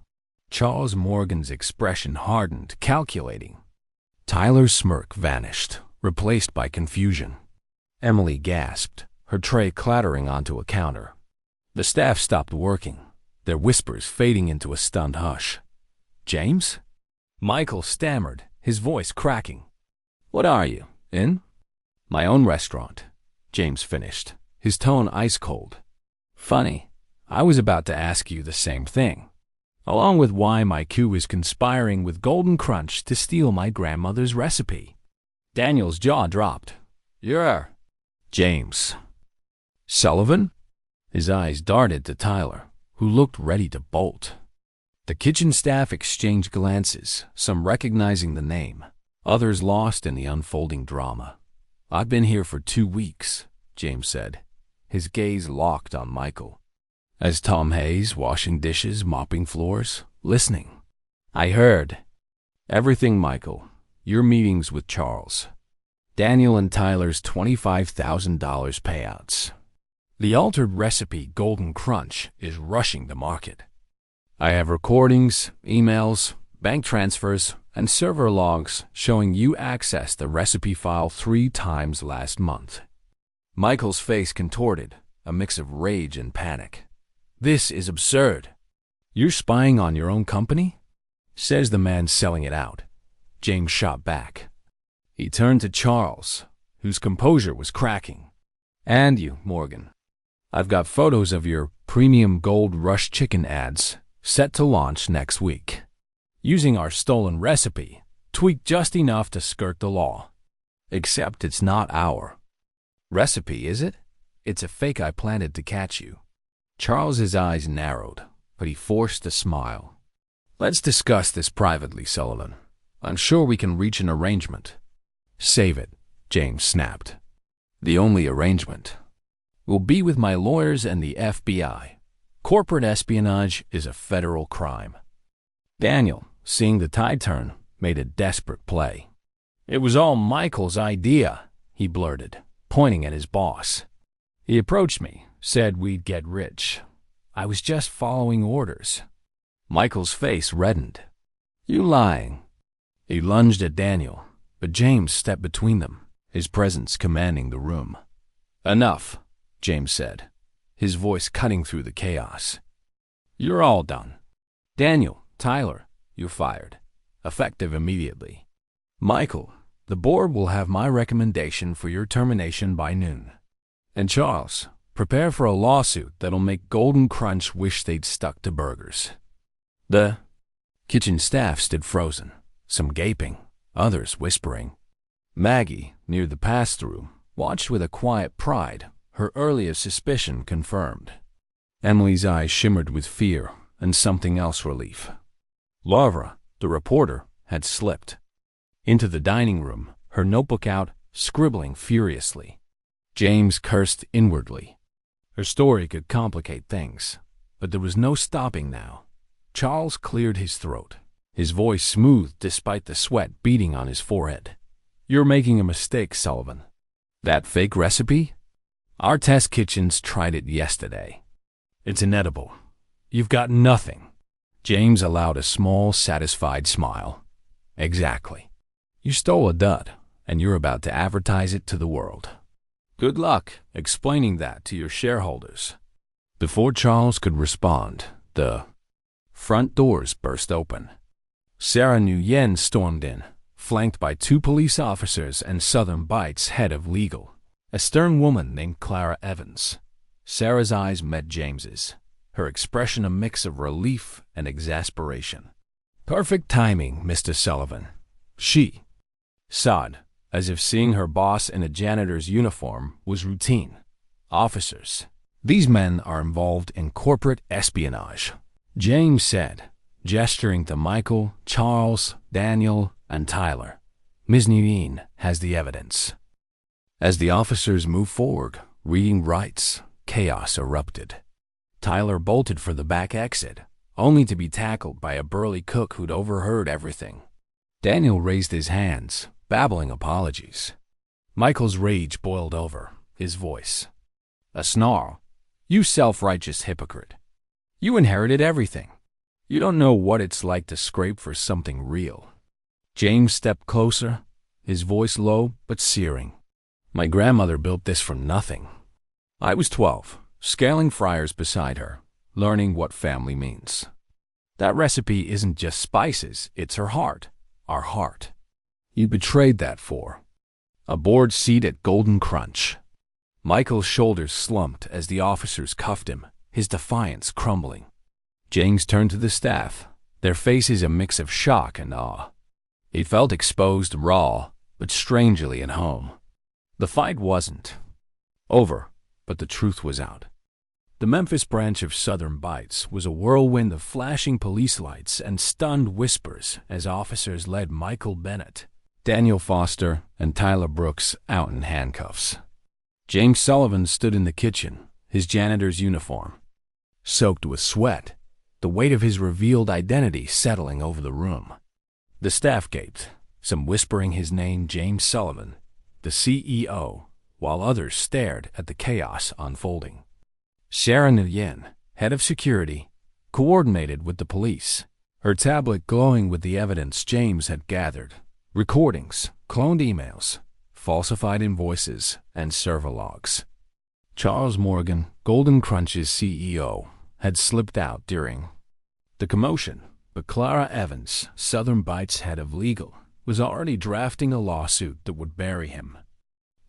Charles Morgan's expression hardened, calculating. Tyler's smirk vanished, replaced by confusion. Emily gasped, her tray clattering onto a counter. The staff stopped working, their whispers fading into a stunned hush. "James?" Michael stammered, his voice cracking. "What are you, in?" "My own restaurant," James finished, his tone ice cold. "Funny, I was about to ask you the same thing, along with why my coup is conspiring with Golden Crunch to steal my grandmother's recipe." Daniel's jaw dropped. "You're James Sullivan?" His eyes darted to Tyler, who looked ready to bolt. The kitchen staff exchanged glances, some recognizing the name, others lost in the unfolding drama. "I've been here for 2 weeks," James said, his gaze locked on Michael. As Tom Hayes, washing dishes, mopping floors, listening. "I heard everything, Michael. Your meetings with Charles. Daniel and Tyler's $25,000 payouts. The altered recipe Golden Crunch is rushing the market. I have recordings, emails, bank transfers, and server logs showing you accessed the recipe file 3 times last month." Michael's face contorted, a mix of rage and panic. "This is absurd. You're spying on your own company?" says the man selling it out. James shot back. He turned to Charles, whose composure was cracking. "And you, Morgan. I've got photos of your premium gold rush chicken ads set to launch next week, using our stolen recipe, tweaked just enough to skirt the law. Except it's not our recipe, is it? It's a fake I planted to catch you." Charles's eyes narrowed, but he forced a smile. "Let's discuss this privately, Sullivan. I'm sure we can reach an arrangement." "Save it," James snapped. "The only arrangement will be with my lawyers and the FBI. Corporate espionage is a federal crime. Daniel, seeing the tide turn, made a desperate play. "It was all Michael's idea," he blurted, pointing at his boss. "He approached me, said we'd get rich. I was just following orders." Michael's face reddened. "You lying." He lunged at Daniel, but James stepped between them, his presence commanding the room. "Enough," James said, his voice cutting through the chaos. "You're all done. Daniel, Tyler, you're fired, effective immediately. Michael, the board will have my recommendation for your termination by noon. And Charles, prepare for a lawsuit that'll make Golden Crunch wish they'd stuck to burgers." The kitchen staff stood frozen, some gaping, others whispering. Maggie, near the pass-through, watched with a quiet pride, her earliest suspicion confirmed. Emily's eyes shimmered with fear and something else relief. Laura, the reporter, had slipped into the dining room, her notebook out, scribbling furiously. James cursed inwardly. Her story could complicate things, but there was no stopping now. Charles cleared his throat, his voice smooth despite the sweat beading on his forehead. "You're making a mistake, Sullivan. That fake recipe? Our test kitchens tried it yesterday. It's inedible. You've got nothing." James allowed a small, satisfied smile. "Exactly. You stole a dud, and you're about to advertise it to the world. Good luck explaining that to your shareholders." Before Charles could respond, the front doors burst open. Sarah Nguyen stormed in, flanked by 2 police officers and Southern Bite's head of legal, a stern woman named Clara Evans. Sarah's eyes met James's, her expression a mix of relief and exasperation. "Perfect timing, Mr. Sullivan," she sighed, as if seeing her boss in a janitor's uniform was routine. "Officers, these men are involved in corporate espionage," James said, gesturing to Michael, Charles, Daniel, and Tyler. "Ms. Nguyen has the evidence." As the officers moved forward, reading rights, chaos erupted. Tyler bolted for the back exit, only to be tackled by a burly cook who'd overheard everything. Daniel raised his hands, babbling apologies. Michael's rage boiled over, his voice a snarl. "You self-righteous hypocrite. You inherited everything. You don't know what it's like to scrape for something real." James stepped closer, his voice low but searing. "My grandmother built this from nothing. I was 12, scaling fryers beside her, learning what family means. That recipe isn't just spices, it's her heart, our heart. You betrayed that for a board seat at Golden Crunch." Michael's shoulders slumped as the officers cuffed him, his defiance crumbling. James turned to the staff, their faces a mix of shock and awe. He felt exposed, raw, but strangely at home. The fight wasn't over, but the truth was out. The Memphis branch of Southern Bites was a whirlwind of flashing police lights and stunned whispers as officers led Michael Bennett, Daniel Foster, and Tyler Brooks out in handcuffs. James Sullivan stood in the kitchen, his janitor's uniform, soaked with sweat, the weight of his revealed identity settling over the room. The staff gaped, some whispering his name, James Sullivan, the CEO, while others stared at the chaos unfolding. Sarah Nguyen, head of security, coordinated with the police, her tablet glowing with the evidence James had gathered: recordings, cloned emails, falsified invoices, and server logs. Charles Morgan, Golden Crunch's CEO, had slipped out during the commotion, but Clara Evans, Southern Bites head of legal, was already drafting a lawsuit that would bury him.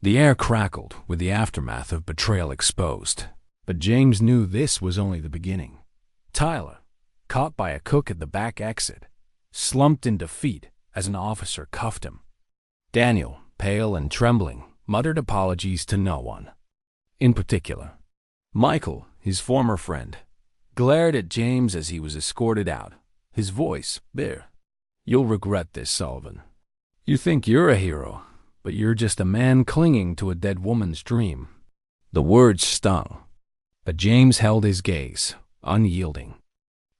The air crackled with the aftermath of betrayal exposed, but James knew this was only the beginning. Tyler, caught by a cook at the back exit, slumped in defeat as an officer cuffed him. Daniel, pale and trembling, muttered apologies to no one in particular. Michael, his former friend, glared at James as he was escorted out, his voice bitter. "You'll regret this, Sullivan. You think you're a hero, but you're just a man clinging to a dead woman's dream." The words stung, but James held his gaze, unyielding.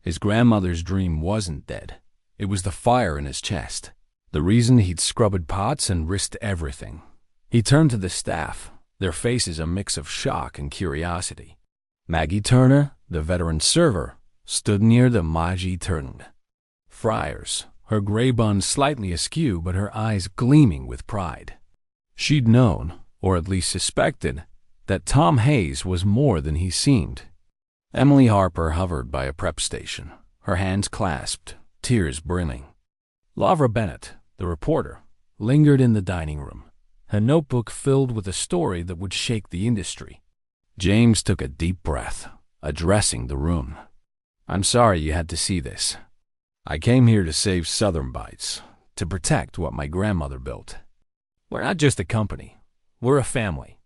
His grandmother's dream wasn't dead. It was the fire in his chest, the reason he'd scrubbed pots and risked everything. He turned to the staff, their faces a mix of shock and curiosity. Maggie Turner, the veteran server, stood near the Maji turned. Friars, her gray bun slightly askew but her eyes gleaming with pride. She'd known, or at least suspected, that Tom Hayes was more than he seemed. Emily Harper hovered by a prep station, her hands clasped, tears brimming. Lavra Bennett, the reporter, lingered in the dining room, her notebook filled with a story that would shake the industry. James took a deep breath, addressing the room. "I'm sorry you had to see this. I came here to save Southern Bites, to protect what my grandmother built. We're not just a company, we're a family,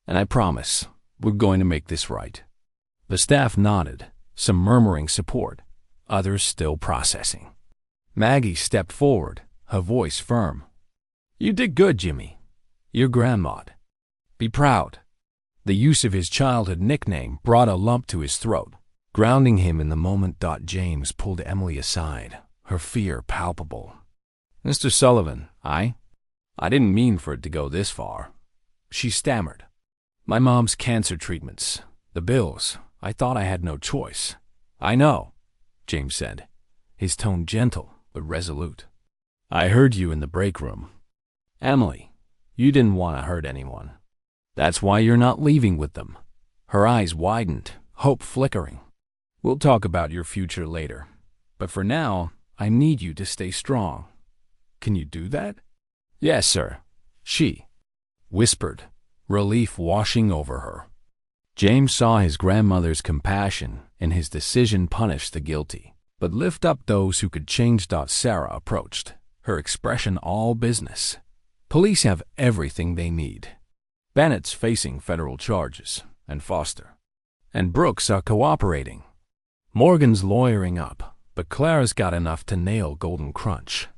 and I promise we're going to make this right." The staff nodded, some murmuring support, others still processing. Maggie stepped forward, her voice firm. "You did good, Jimmy. You're grandma'd. Be proud." The use of his childhood nickname brought a lump to his throat, grounding him in the moment. James pulled Emily aside, her fear palpable. "Mr. Sullivan, I didn't mean for it to go this far." She stammered. "My mom's cancer treatments, the bills. I thought I had no choice." "I know," James said, his tone gentle but resolute. "I heard you in the break room. Emily, you didn't want to hurt anyone. That's why you're not leaving with them." Her eyes widened, hope flickering. "We'll talk about your future later, but for now, I need you to stay strong. Can you do that?" "Yes, sir," she whispered, relief washing over her. James saw his grandmother's compassion and his decision punish the guilty, but lift up those who could change. Sarah approached, her expression all business. "Police have everything they need. Bennett's facing federal charges, and Foster and Brooks are cooperating. Morgan's lawyering up, but Clara's got enough to nail Golden Crunch."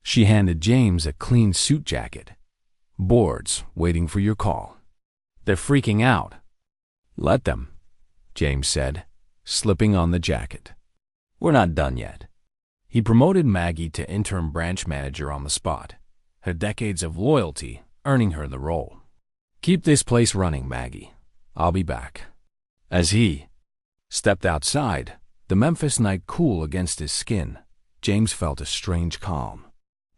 She handed James a clean suit jacket. "Board's waiting for your call. They're freaking out." "Let them," James said, slipping on the jacket. "We're not done yet." He promoted Maggie to interim branch manager on the spot, her decades of loyalty earning her the role. "Keep this place running, Maggie. I'll be back." As he stepped outside, the Memphis night cool against his skin, James felt a strange calm.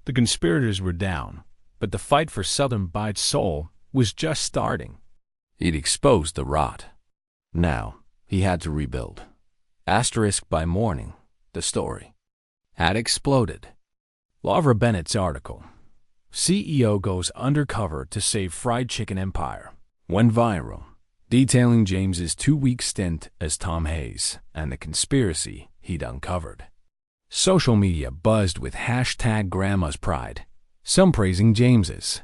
The conspirators were down, but the fight for Southern Bites' soul was just starting. He'd exposed the rot. Now he had to rebuild. Asterisk by morning, the story had exploded. Lavra Bennett's article, "CEO Goes Undercover to Save Fried Chicken Empire," went viral, detailing James's 2-week stint as Tom Hayes and the conspiracy he'd uncovered. Social media buzzed with #Grandma's Pride, some praising James's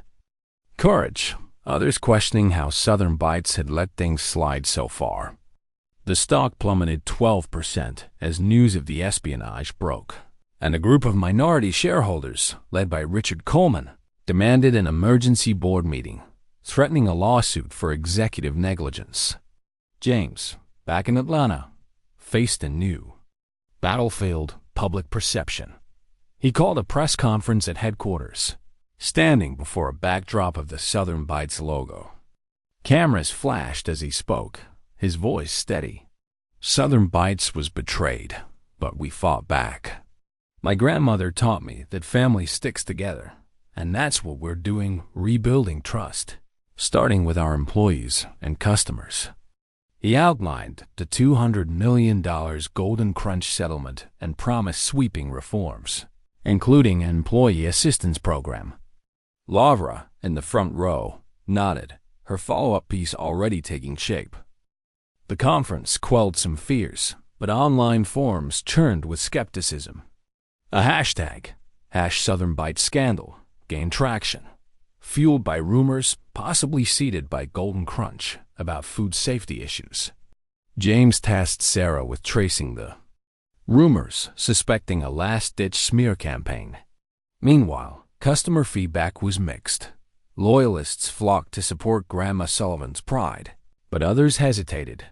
courage, others questioning how Southern Bites had let things slide so far. The stock plummeted 12% as news of the espionage broke, and a group of minority shareholders, led by Richard Coleman, demanded an emergency board meeting, threatening a lawsuit for executive negligence. James, back in Atlanta, faced a new battlefield: public perception. He called a press conference at headquarters, standing before a backdrop of the Southern Bites logo. Cameras flashed as he spoke, his voice steady. "Southern Bites was betrayed, but we fought back. My grandmother taught me that family sticks together, and that's what we're doing, rebuilding trust, starting with our employees and customers." He outlined the $200 million Golden Crunch settlement and promised sweeping reforms, including an employee assistance program. Lavra, in the front row, nodded, her follow-up piece already taking shape. The conference quelled some fears, but online forums churned with skepticism. A #Southern Bites scandal, gained traction, fueled by rumors possibly seeded by Golden Crunch about food safety issues. James tasked Sarah with tracing the rumors, suspecting a last-ditch smear campaign. Meanwhile, customer feedback was mixed. Loyalists flocked to support Grandma Sullivan's pride, but others hesitated,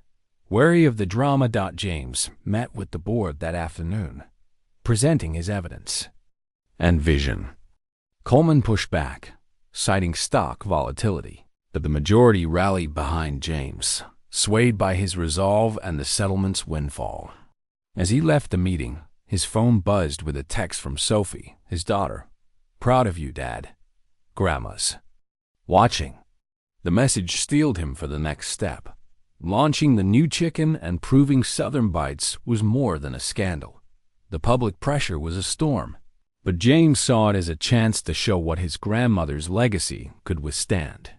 Wary of the drama, James met with the board that afternoon, presenting his evidence and vision. Coleman pushed back, citing stock volatility, but the majority rallied behind James, swayed by his resolve and the settlement's windfall. As he left the meeting, his phone buzzed with a text from Sophie, his daughter. "Proud of you, Dad. Grandma's watching." The message steeled him for the next step. Launching the new chicken and proving Southern Bites was more than a scandal. The public pressure was a storm, but James saw it as a chance to show what his grandmother's legacy could withstand.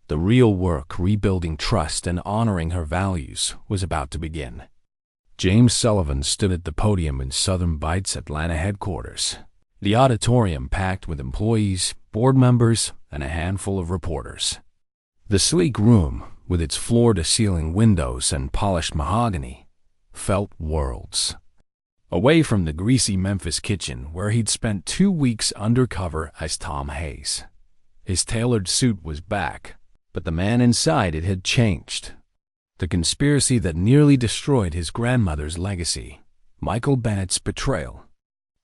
The real work, rebuilding trust and honoring her values, was about to begin. James Sullivan stood at the podium in Southern Bites Atlanta headquarters, the auditorium packed with employees, board members, and a handful of reporters. The sleek room, with its floor-to-ceiling windows and polished mahogany, felt worlds away from the greasy Memphis kitchen where he'd spent 2 weeks undercover as Tom Hayes. His tailored suit was back, but the man inside it had changed. The conspiracy that nearly destroyed his grandmother's legacy, Michael Bennett's betrayal,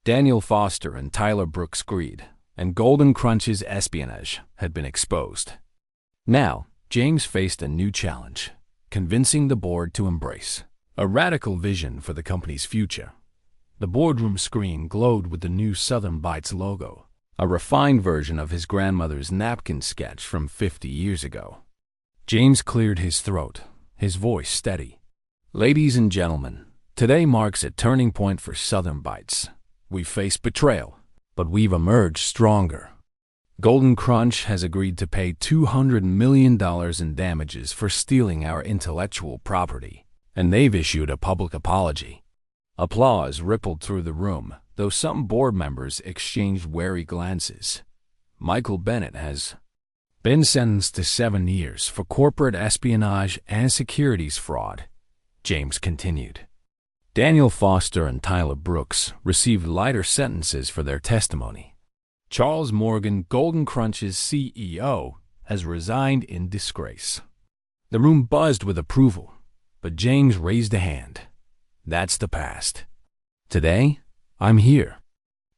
Daniel Foster and Tyler Brooks' greed, and Golden Crunch's espionage had been exposed. Now, James faced a new challenge, convincing the board to embrace a radical vision for the company's future. The boardroom screen glowed with the new Southern Bites logo, a refined version of his grandmother's napkin sketch from 50 years ago. James cleared his throat, his voice steady. "Ladies and gentlemen, today marks a turning point for Southern Bites. We've faced betrayal, but we've emerged stronger. Golden Crunch has agreed to pay $200 million in damages for stealing our intellectual property, and they've issued a public apology." Applause rippled through the room, though some board members exchanged wary glances. "Michael Bennett has been sentenced to 7 years for corporate espionage and securities fraud," James continued. Daniel Foster and Tyler Brooks received lighter sentences for their testimony. Charles Morgan, Golden Crunch's CEO, has resigned in disgrace. The room buzzed with approval, but James raised a hand. "That's the past. Today, I'm here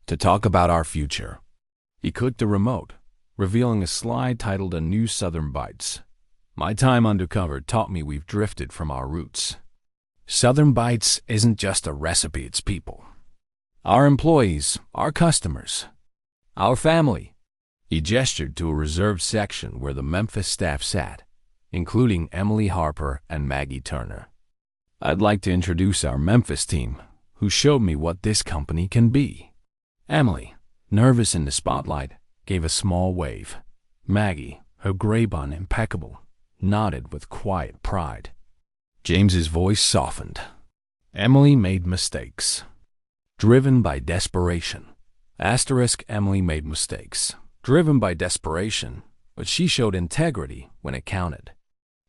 to talk about our future." He clicked the remote, revealing a slide titled "A New Southern Bites." "My time undercover taught me we've drifted from our roots. Southern Bites isn't just a recipe, it's people. Our employees, our customers, our family." He gestured to a reserved section where the Memphis staff sat, including Emily Harper and Maggie Turner. "I'd like to introduce our Memphis team, who showed me what this company can be." Emily, nervous in the spotlight, gave a small wave. Maggie, her gray bun impeccable, nodded with quiet pride. James's voice softened. "Emily made mistakes. Driven by desperation." Emily made mistakes. Driven by desperation, but she showed integrity when it counted.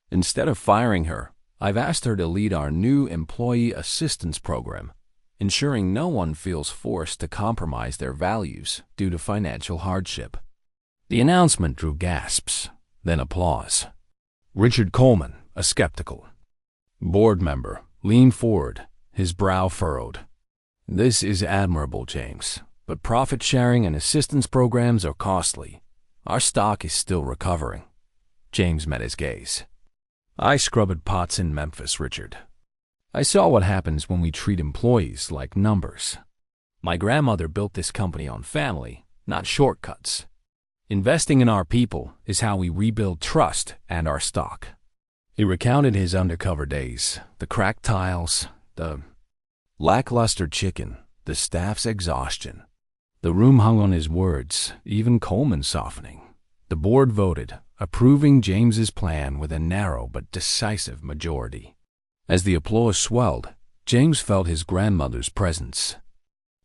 Instead of firing her, I've asked her to lead our new employee assistance program, ensuring no one feels forced to compromise their values due to financial hardship. The announcement drew gasps, then applause. Richard Coleman, a skeptical board member, leaned forward, his brow furrowed. "This is admirable, James, but profit sharing and assistance programs are costly. Our stock is still recovering." James met his gaze. "I scrubbed pots in Memphis, Richard. I saw what happens when we treat employees like numbers. My grandmother built this company on family, not shortcuts. Investing in our people is how we rebuild trust and our stock." He recounted his undercover days, the cracked tiles, the lackluster chicken, the staff's exhaustion. The room hung on his words, even Coleman softening. The board voted, approving James's plan with a narrow but decisive majority. As the applause swelled, James felt his grandmother's presence,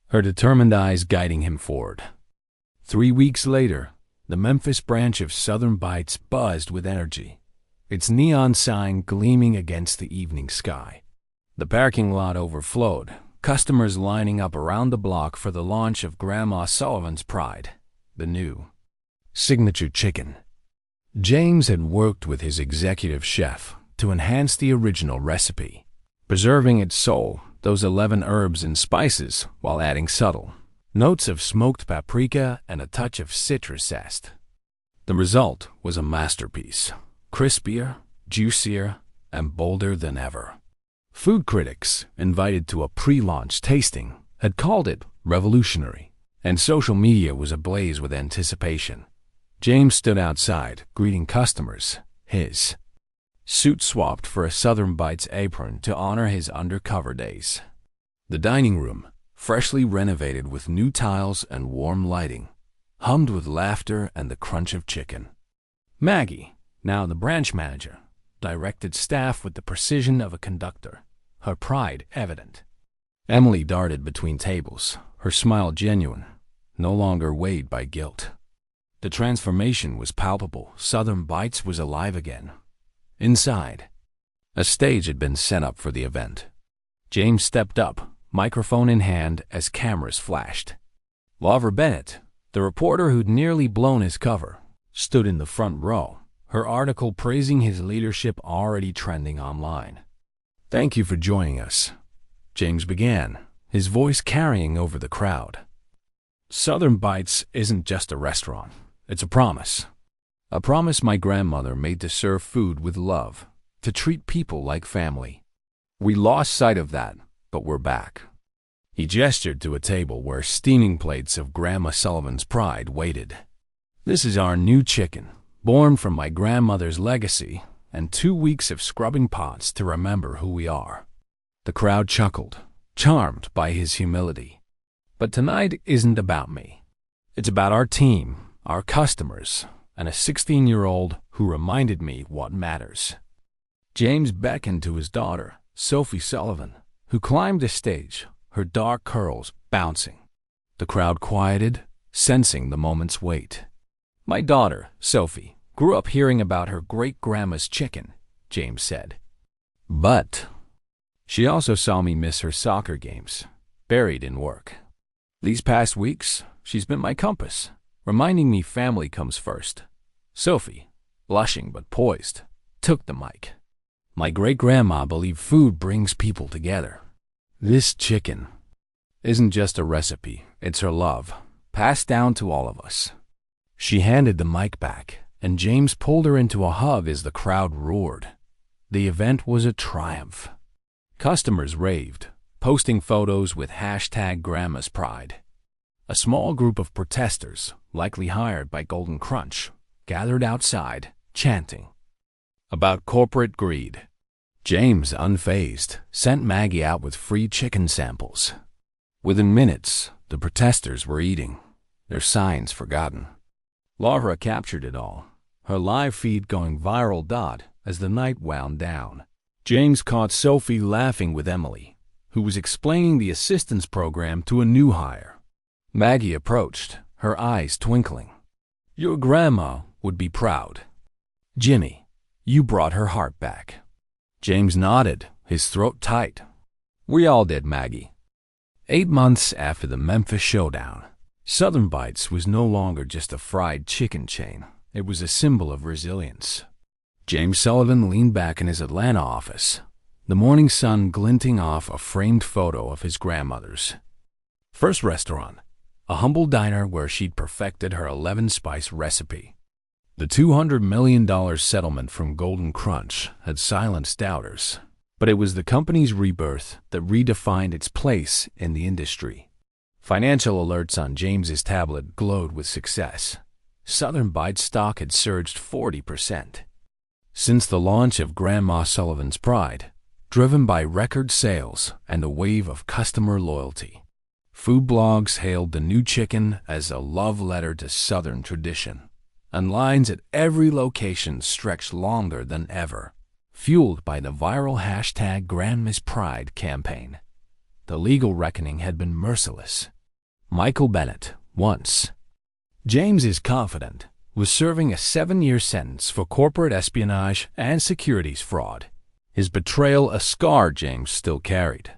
her determined eyes guiding him forward. 3 weeks later, the Memphis branch of Southern Bites buzzed with energy, its neon sign gleaming against the evening sky. The parking lot overflowed, customers lining up around the block for the launch of Grandma Sullivan's pride, the new signature chicken. James had worked with his executive chef to enhance the original recipe, preserving its soul, those 11 herbs and spices, while adding subtle notes of smoked paprika and a touch of citrus zest. The result was a masterpiece, crispier, juicier, and bolder than ever. Food critics, invited to a pre-launch tasting, had called it revolutionary, and social media was ablaze with anticipation. James stood outside, greeting customers, his suit swapped for a Southern Bites apron to honor his undercover days. The dining room, freshly renovated with new tiles and warm lighting, hummed with laughter and the crunch of chicken. Maggie, now the branch manager, directed staff with the precision of a conductor, her pride evident. Emily darted between tables, her smile genuine, no longer weighed by guilt. The transformation was palpable. Southern Bites was alive again. Inside, a stage had been set up for the event. James stepped up, microphone in hand, as cameras flashed. Laura Bennett, the reporter who'd nearly blown his cover, stood in the front row, her article praising his leadership already trending online. "Thank you for joining us," James began, his voice carrying over the crowd. "Southern Bites isn't just a restaurant. It's a promise. A promise my grandmother made to serve food with love, to treat people like family. We lost sight of that, but we're back." He gestured to a table where steaming plates of Grandma Sullivan's pride waited. "This is our new chicken, born from my grandmother's legacy, and 2 weeks of scrubbing pots to remember who we are." The crowd chuckled, charmed by his humility. "But tonight isn't about me. It's about our team, our customers, and a 16-year-old who reminded me what matters." James beckoned to his daughter, Sophie Sullivan, who climbed the stage, her dark curls bouncing. The crowd quieted, sensing the moment's weight. "My daughter, Sophie, grew up hearing about her great-grandma's chicken," James said. "But she also saw me miss her soccer games, buried in work. These past weeks, she's been my compass, reminding me family comes first." Sophie, blushing but poised, took the mic. "My great-grandma believed food brings people together. This chicken isn't just a recipe, it's her love, passed down to all of us." She handed the mic back, and James pulled her into a hug as the crowd roared. The event was a triumph. Customers raved, posting photos with #Grandma's Pride. A small group of protesters, likely hired by Golden Crunch, gathered outside, chanting about corporate greed. James, unfazed, sent Maggie out with free chicken samples. Within minutes, the protesters were eating, their signs forgotten. Laura captured it all, her live feed going viral. As the night wound down, James caught Sophie laughing with Emily, who was explaining the assistance program to a new hire. Maggie approached, her eyes twinkling. "Your grandma would be proud. Jimmy, you brought her heart back." James nodded, his throat tight. "We all did, Maggie." 8 months after the Memphis showdown, Southern Bites was no longer just a fried chicken chain. It was a symbol of resilience. James Sullivan leaned back in his Atlanta office, the morning sun glinting off a framed photo of his grandmother's first restaurant, a humble diner where she'd perfected her 11-spice recipe. The $200 million settlement from Golden Crunch had silenced doubters, but it was the company's rebirth that redefined its place in the industry. Financial alerts on James's tablet glowed with success. Southern Bites stock had surged 40% since the launch of Grandma Sullivan's Pride, driven by record sales and a wave of customer loyalty. Food blogs hailed the new chicken as a love letter to Southern tradition, and lines at every location stretched longer than ever, fueled by the viral #Grandma's Pride campaign. The legal reckoning had been merciless. Michael Bennett, once James is confident, was serving a 7-year sentence for corporate espionage and securities fraud. His betrayal a scar James still carried.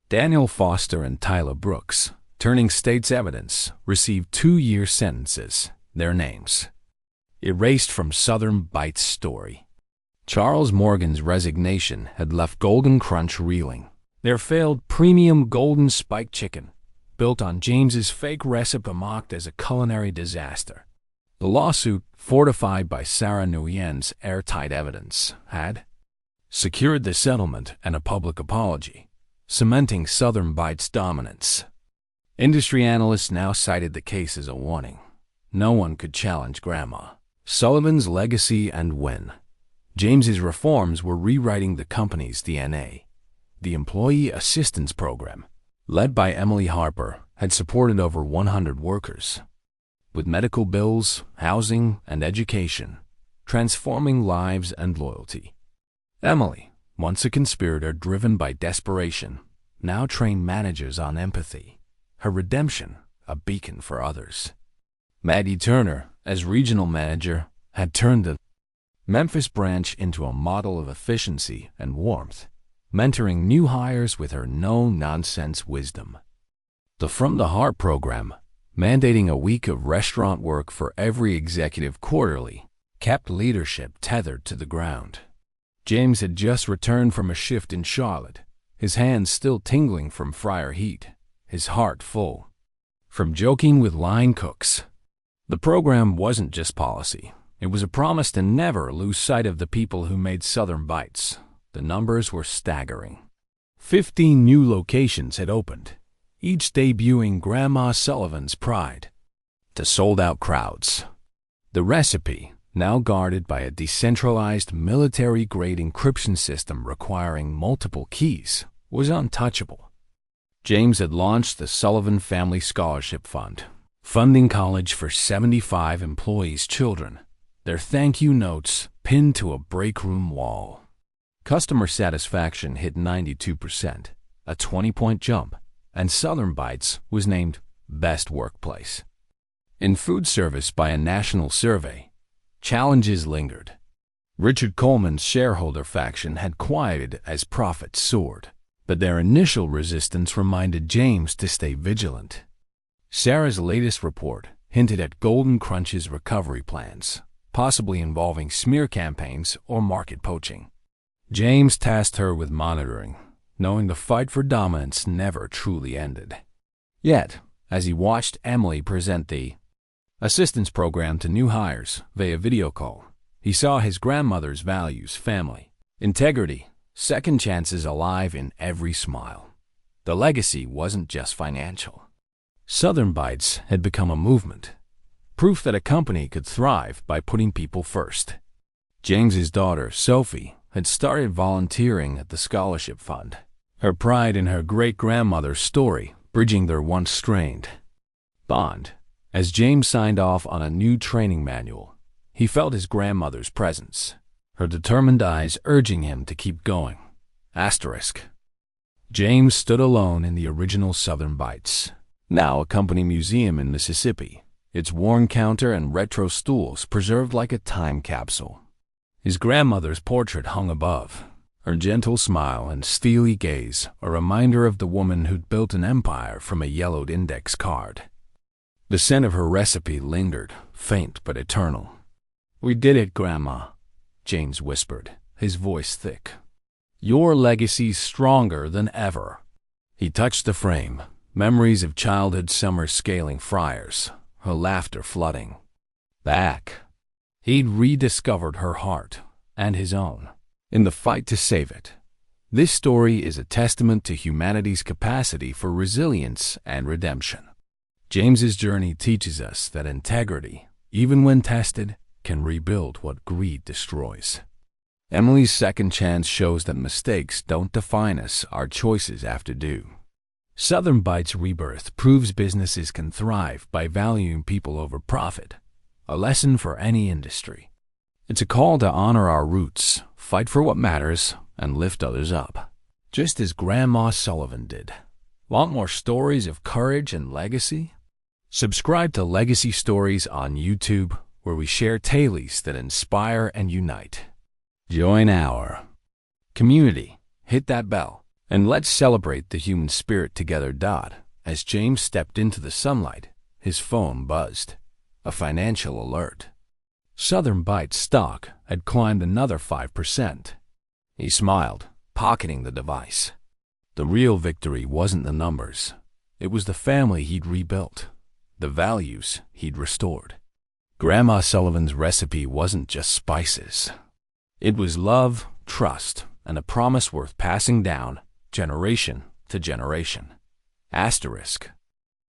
Daniel Foster and Tyler Brooks, turning state's evidence, received 2-year sentences, their names erased from Southern Bites' story. Charles Morgan's resignation had left Golden Crunch reeling. Their failed premium golden spiked chicken, built on James's fake recipe, mocked as a culinary disaster. The lawsuit, fortified by Sarah Nguyen's airtight evidence, had secured the settlement and a public apology, cementing Southern Bites' dominance. Industry analysts now cited the case as a warning. No one could challenge Grandma Sullivan's legacy and win. James's reforms were rewriting the company's DNA. The Employee Assistance Program, led by Emily Harper, had supported over 100 workers, with medical bills, housing, and education, transforming lives and loyalty. Emily, once a conspirator driven by desperation, now trained managers on empathy. Her redemption, a beacon for others. Maggie Turner, as regional manager, had turned the Memphis branch into a model of efficiency and warmth, mentoring new hires with her no-nonsense wisdom. The From the Heart program, mandating a week of restaurant work for every executive quarterly, kept leadership tethered to the ground. James had just returned from a shift in Charlotte, his hands still tingling from fryer heat, his heart full from joking with line cooks. The program wasn't just policy. It was a promise to never lose sight of the people who made Southern Bites. The numbers were staggering. 15 new locations had opened, each debuting Grandma Sullivan's pride to sold-out crowds. The recipe, now guarded by a decentralized military-grade encryption system requiring multiple keys, was untouchable. James had launched the Sullivan Family Scholarship Fund, funding college for 75 employees' children, their thank you notes pinned to a break room wall. Customer satisfaction hit 92%, a 20-point jump, and Southern Bites was named Best Workplace. In food service by a national survey, challenges lingered. Richard Coleman's shareholder faction had quieted as profits soared, but their initial resistance reminded James to stay vigilant. Sarah's latest report hinted at Golden Crunch's recovery plans, possibly involving smear campaigns or market poaching. James tasked her with monitoring, knowing the fight for dominance never truly ended. Yet, as he watched Emily present the assistance program to new hires via video call, he saw his grandmother's values, family, integrity, second chances alive in every smile. The legacy wasn't just financial. Southern Bites had become a movement, proof that a company could thrive by putting people first. James's daughter, Sophie, had started volunteering at the scholarship fund, her pride in her great-grandmother's story bridging their once strained bond. As James signed off on a new training manual, he felt his grandmother's presence, her determined eyes urging him to keep going. James stood alone in the original Southern Bites, now a company museum in Mississippi, its worn counter and retro stools preserved like a time capsule. His grandmother's portrait hung above, her gentle smile and steely gaze a reminder of the woman who'd built an empire from a yellowed index card. The scent of her recipe lingered, faint but eternal. "We did it, Grandma," James whispered, his voice thick. "Your legacy's stronger than ever." He touched the frame, memories of childhood summer scaling fryers, her laughter flooding back. He'd rediscovered her heart, and his own, in the fight to save it. This story is a testament to humanity's capacity for resilience and redemption. James's journey teaches us that integrity, even when tested, can rebuild what greed destroys. Emily's second chance shows that mistakes don't define us, our choices have to do. Southern Bites Rebirth proves businesses can thrive by valuing people over profit, a lesson for any industry. It's a call to honor our roots, fight for what matters, and lift others up, just as Grandma Sullivan did. Want more stories of courage and legacy? Subscribe to Legacy Stories on YouTube, where we share tales that inspire and unite. Join our community, hit that bell, and let's celebrate the human spirit together. As James stepped into the sunlight, his phone buzzed. A financial alert. Southern Bites stock had climbed another 5%. He smiled, pocketing the device. The real victory wasn't the numbers. It was the family he'd rebuilt, the values he'd restored. Grandma Sullivan's recipe wasn't just spices. It was love, trust, and a promise worth passing down generation to generation. Asterisk,